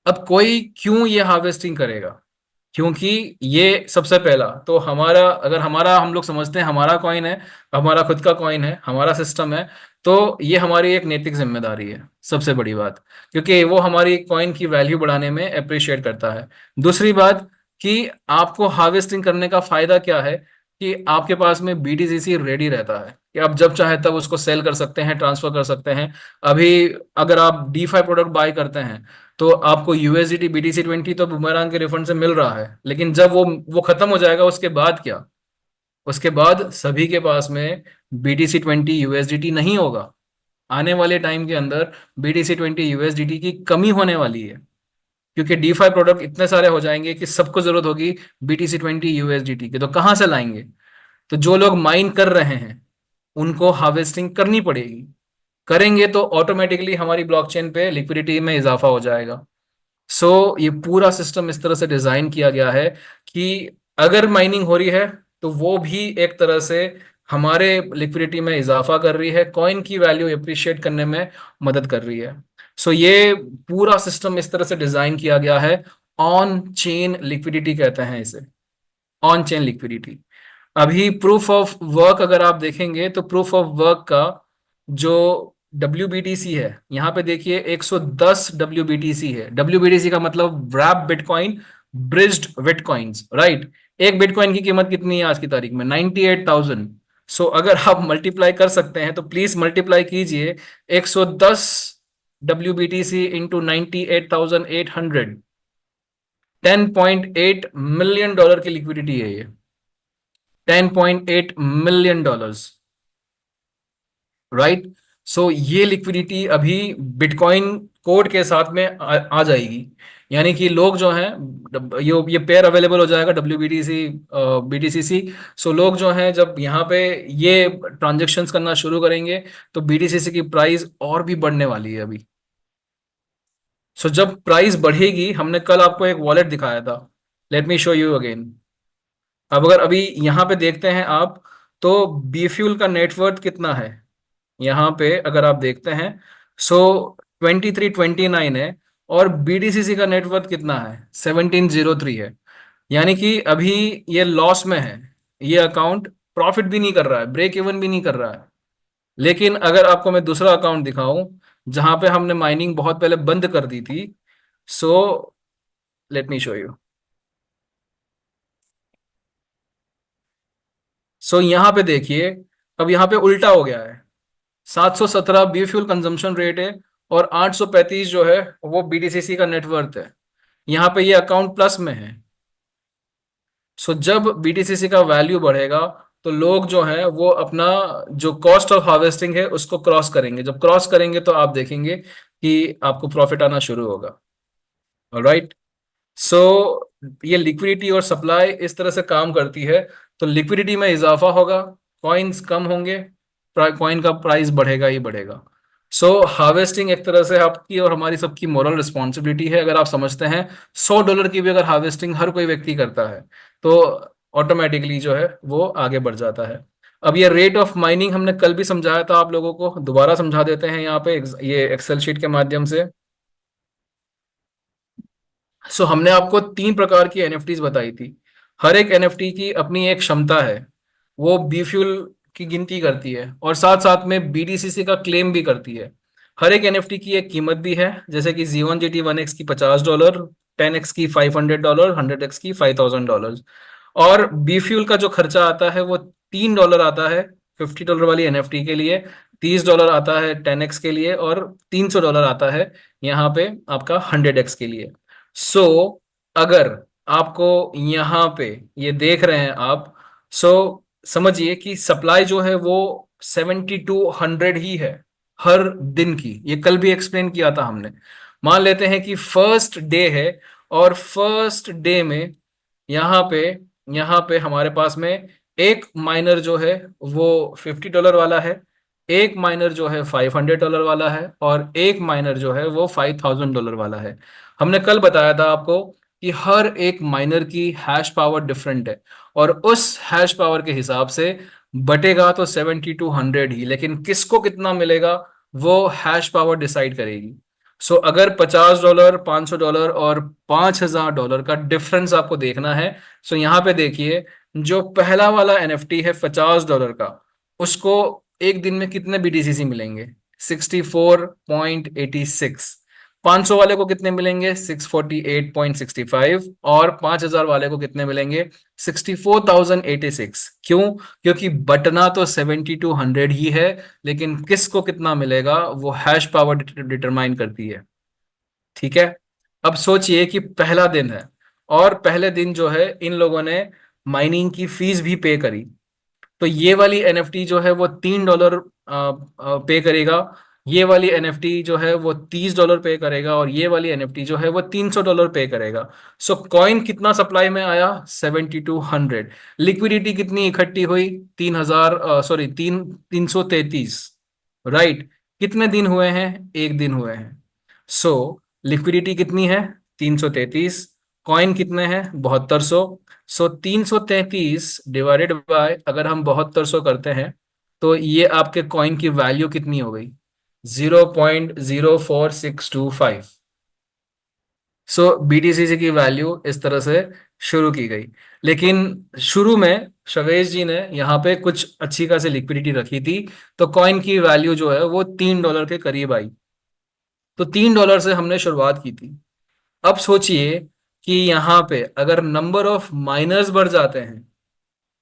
अब कोई क्यों ये हार्वेस्टिंग करेगा? क्योंकि ये सबसे पहला तो हमारा, अगर हमारा, हम लोग समझते हैं हमारा कॉइन है, हमारा खुद का कॉइन है, हमारा सिस्टम है, तो ये हमारी एक नैतिक जिम्मेदारी है, सबसे बड़ी बात, क्योंकि वो हमारी कॉइन की वैल्यू बढ़ाने में अप्रिशिएट करता है। दूसरी बात, कि आपको हार्वेस्टिंग करने का फायदा क्या है? कि आपके पास में BTC रेडी रहता है, कि आप जब चाहे तब उसको सेल कर सकते हैं, ट्रांसफर कर सकते हैं। अभी अगर आप DeFi प्रोडक्ट बाय करते हैं, तो आपको USDT BTC20 तो बुमरांग के रिफंड से मिल रहा है, लेकिन जब वो खत्म हो जाएगा, उसके बाद क्या? उसके बाद सभी के पास में BTC20 USDT नहीं होगा। आने वाले टाइम के अंदर BTC20 USDT की कमी होने वाली है, क्योंकि DeFi प्रोडक्ट इतने सारे हो जाएंगे कि सबको जरूरत होगी BTC20 USDT की। तो कहाँ से लाएंगे? तो जो लोग माइन कर रहे हैं उनको हार्वेस्टिंग करनी पड़ेगी। करेंगे तो ऑटोमेटिकली हमारी ब्लॉकचेन पे लिक्विडिटी में इजाफा हो जाएगा। ये पूरा सिस्टम इस तरह से डिजाइन किया गया है कि अगर माइनिंग हो रही है तो वो भी एक तरह से हमारे लिक्विडिटी में इजाफा कर रही है, कॉइन की वैल्यू एप्रिशिएट करने में मदद कर रही है। ये पूरा सिस्टम इस तरह से डिजाइन किया गया है। ऑन चेन लिक्विडिटी कहते हैं इसे, ऑन चेन लिक्विडिटी। अभी प्रूफ ऑफ वर्क अगर आप देखेंगे तो प्रूफ ऑफ वर्क का जो WBTC है, यहाँ पे देखिए 110 WBTC है। WBTC का मतलब wrap bitcoin bridged bitcoins, right. एक बिटकॉइन की कीमत कितनी है आज की तारीख में? 98,000। अगर आप मल्टीप्लाई कर सकते हैं तो प्लीज मल्टीप्लाई कीजिए 110 WBTC इंटू 98,800। $10.8 मिलियन की लिक्विडिटी है ये, $10.8 मिलियन, राइट। ये लिक्विडिटी अभी बिटकॉइन कोड के साथ में आ जाएगी। यानी कि लोग जो हैं, ये पेयर अवेलेबल हो जाएगा WBTC BTCC। लोग जो हैं जब यहाँ पे ये ट्रांजेक्शन्स करना शुरू करेंगे तो BTCC की प्राइस और भी बढ़ने वाली है अभी। जब प्राइस बढ़ेगी, हमने कल आपको एक वॉलेट दिखाया था, let me show you again. अब अगर अभी यहाँ पे देखते हैं आप, तो बीफ्यूल का नेटवर्थ कितना है यहाँ पे अगर आप देखते हैं, 2329 है, और BTCC का नेटवर्थ कितना है? 1703 है। यानी कि अभी ये लॉस में है, ये अकाउंट प्रॉफिट भी नहीं कर रहा है, ब्रेक इवन भी नहीं कर रहा है। लेकिन अगर आपको मैं दूसरा अकाउंट दिखाऊं जहां पे हमने माइनिंग बहुत पहले बंद कर दी थी, so let me show you. यहां पे देखिए, अब यहां पे उल्टा हो गया है। 717 बीफ्यूल कंजम्पशन रेट है और 835 जो है वो BTCC का नेटवर्थ है। यहाँ पे ये अकाउंट प्लस में है। जब BTCC का वैल्यू बढ़ेगा तो लोग जो है वो अपना जो कॉस्ट ऑफ हार्वेस्टिंग है उसको क्रॉस करेंगे। जब क्रॉस करेंगे तो आप देखेंगे कि आपको प्रॉफिट आना शुरू होगा। ऑलराइट। सो ये लिक्विडिटी और सप्लाई इस तरह से काम करती है। तो लिक्विडिटी में इजाफा होगा, कॉइन्स कम होंगे, कॉइन का प्राइस बढ़ेगा ही बढ़ेगा। हार्वेस्टिंग एक तरह से आपकी और हमारी सबकी मॉरल रिस्पॉन्सिबिलिटी है। अगर आप समझते हैं $100 की भी अगर हार्वेस्टिंग हर कोई व्यक्ति करता है तो ऑटोमेटिकली जो है वो आगे बढ़ जाता है। अब ये रेट ऑफ माइनिंग हमने कल भी समझाया था आप लोगों को, दोबारा समझा देते हैं यहाँ पे ये एक्सेल शीट के माध्यम से। हमने आपको 3 प्रकार की NFTs बताई थी। हर एक NFT की अपनी एक क्षमता है, वो बीफ्यूल की गिनती करती है और साथ साथ में BTCC का क्लेम भी करती है। हर एक NFT की एक कीमत भी है, जैसे कि Z1GT 1x की $50, 10x की $500, 100x की $5,000। और बीफ्यूल का जो खर्चा आता है वो $3 आता है $50 वाली NFT के लिए, $30 आता है 10x के लिए, और $300 आता है यहाँ पे आपका 100x के लिए। अगर आपको यहाँ पे ये देख रहे हैं आप, समझिए कि सप्लाई जो है वो 7200 ही है हर दिन की। ये कल भी एक्सप्लेन किया था हमने। मान लेते हैं कि फर्स्ट डे है और फर्स्ट डे में यहाँ पे हमारे पास में एक माइनर जो है वो $50 वाला है, एक माइनर जो है $500 वाला है, और एक माइनर जो है वो $5,000 वाला है। हमने कल बताया था आपको कि हर एक माइनर की हैश पावर डिफरेंट है और उस हैश पावर के हिसाब से बटेगा तो 7200 ही, लेकिन किसको कितना मिलेगा वो हैश पावर डिसाइड करेगी। अगर $50, $500 और $5,000 का डिफरेंस आपको देखना है, यहाँ पे देखिए जो पहला वाला NFT है $50 का, उसको एक दिन में कितने BTCC मिलेंगे? 64.86। 500 वाले को कितने मिलेंगे? 648.65। और 5,000 वाले को कितने मिलेंगे? 64,086। क्यों? क्योंकि बटना तो 7200 ही है, लेकिन किसको कितना मिलेगा वो हैश पावर डिटरमाइन करती है। ठीक है। अब सोचिए कि पहला दिन है और पहले दिन जो है इन लोगों ने माइनिंग की फीस भी पे करी, तो ये वाली NFT जो है वो $3 पे करेगा। ये वाली एनएफटी जो है वो $30 पे करेगा और ये वाली एनएफटी जो है वो $300 पे करेगा। सो कॉइन कितना सप्लाई में आया? 7200। लिक्विडिटी कितनी इकट्ठी हुई? 3000, सॉरी, 333। राइट। कितने दिन हुए हैं? एक दिन हुए हैं। सो लिक्विडिटी कितनी है? 333। कॉइन कितने हैं? 7200। सो 333 डिवाइडेड बाय, अगर हम 7200 करते हैं तो ये आपके कॉइन की वैल्यू कितनी हो गई? 0.04625। सो बीटीसीसी की वैल्यू इस तरह से शुरू की गई। लेकिन शुरू में शवेश जी ने यहाँ पे कुछ अच्छी खासी लिक्विडिटी रखी थी, तो कॉइन की वैल्यू जो है वो $3 के करीब आई। तो $3 से हमने शुरुआत की थी। अब सोचिए कि यहाँ पे अगर नंबर ऑफ माइनर्स बढ़ जाते हैं,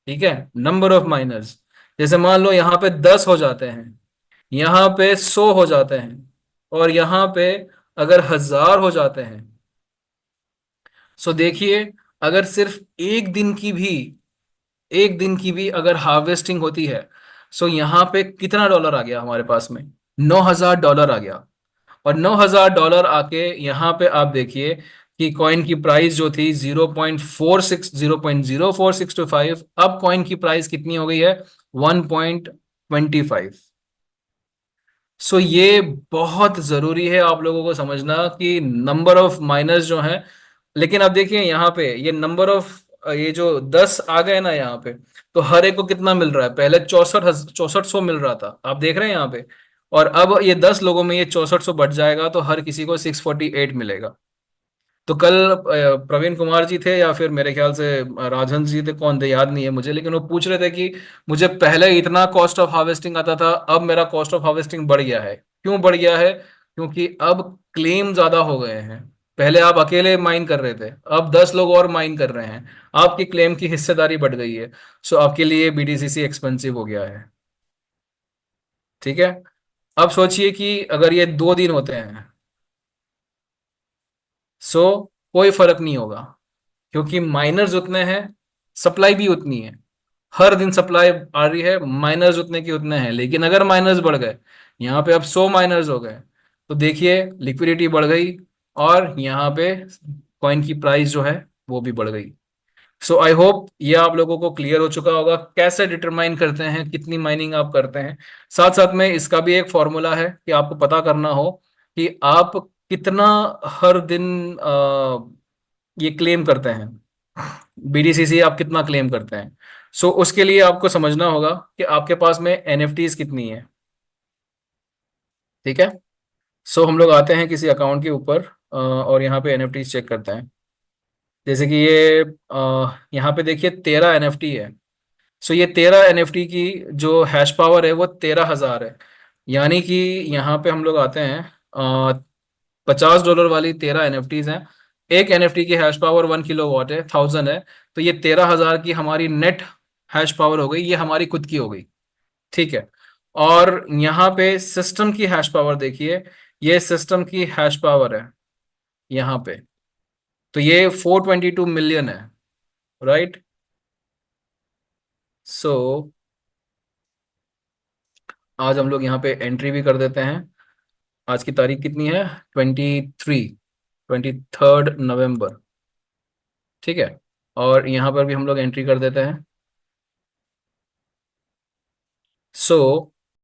ठीक है, नंबर ऑफ माइनर्स, जैसे मान लो यहाँ पे 10 हो जाते हैं, यहाँ पे 100 हो जाते हैं, और यहाँ पे अगर 1000 हो जाते हैं, सो देखिए, अगर सिर्फ एक दिन की भी अगर हार्वेस्टिंग होती है, सो यहाँ पे कितना डॉलर आ गया हमारे पास में? $9000 आ गया। और $9000 आके यहाँ पे आप देखिए कि कॉइन की प्राइस जो थी 0.4625, अब कॉइन की प्राइस कितनी हो गई है? 1.25। सो ये बहुत जरूरी है आप लोगों को समझना कि नंबर ऑफ माइनर्स जो हैं। लेकिन अब देखिए यहाँ पे ये नंबर ऑफ, ये जो 10 आ गए ना यहाँ पे, तो हर एक को कितना मिल रहा है? पहले 6400 मिल रहा था, आप देख रहे हैं यहाँ पे। और अब ये 10 लोगों में ये 6400 बढ़ जाएगा, तो हर किसी को 648 मिलेगा। तो कल प्रवीण कुमार जी थे या फिर मेरे ख्याल से राजहंस जी थे, कौन थे याद नहीं है मुझे, लेकिन वो पूछ रहे थे कि मुझे पहले इतना कॉस्ट ऑफ हार्वेस्टिंग आता था, अब मेरा कॉस्ट ऑफ हार्वेस्टिंग बढ़ गया है। क्यों बढ़ गया है? क्योंकि अब क्लेम ज्यादा हो गए हैं। पहले आप अकेले माइन कर रहे थे, अब 10 लोग और माइन कर रहे हैं, आपकी क्लेम की हिस्सेदारी बढ़ गई है। सो आपके लिए बीटीसीसी एक्सपेंसिव हो गया है। ठीक है। अब सोचिए कि अगर ये 2 दिन होते हैं, सो कोई फर्क नहीं होगा, क्योंकि माइनर्स उतने हैं, सप्लाई भी उतनी है। हर दिन सप्लाई आ रही है, माइनर्स उतने के उतने हैं। लेकिन अगर माइनर्स बढ़ गए, यहाँ पे अब 100 माइनर्स हो गए, तो देखिए लिक्विडिटी बढ़ गई, और यहाँ पे कॉइन की प्राइस जो है वो भी बढ़ गई। सो आई होप ये आप लोगों को क्लियर हो चुका होगा कैसे डिटरमाइन करते हैं कितनी माइनिंग आप करते हैं। साथ साथ में इसका भी एक फॉर्मूला है कि आपको पता करना हो कि आप कितना हर दिन ये क्लेम करते हैं, बीडीसीसी आप कितना क्लेम करते हैं। सो उसके लिए आपको समझना होगा कि आपके पास में एनएफटीज कितनी है। ठीक है। सो हम लोग आते हैं किसी अकाउंट के ऊपर, और यहाँ पे एनएफटीज चेक करते हैं। जैसे कि ये यहाँ पे देखिए 13 एनएफटी है। सो ये 13 एनएफटी की जो हैश पावर है वो 13000 है। यानी कि यहाँ पे हम लोग आते हैं, $50 वाली 13 एनएफटीज हैं। एक एनएफटी की हैश पावर 1 किलोवाट है, 1000 है। तो ये 13000 की हमारी नेट हैश पावर हो गई, ये हमारी खुद की हो गई। ठीक है। और यहाँ पे सिस्टम की हैश पावर देखिए, ये सिस्टम की हैश पावर है यहाँ पे, तो ये 422 मिलियन है। राइट। सो आज हम लोग यहाँ पे एंट्री भी कर देते हैं। आज की तारीख कितनी है? 23 नवंबर। ठीक है। और यहाँ पर भी हम लोग एंट्री कर देते हैं। सो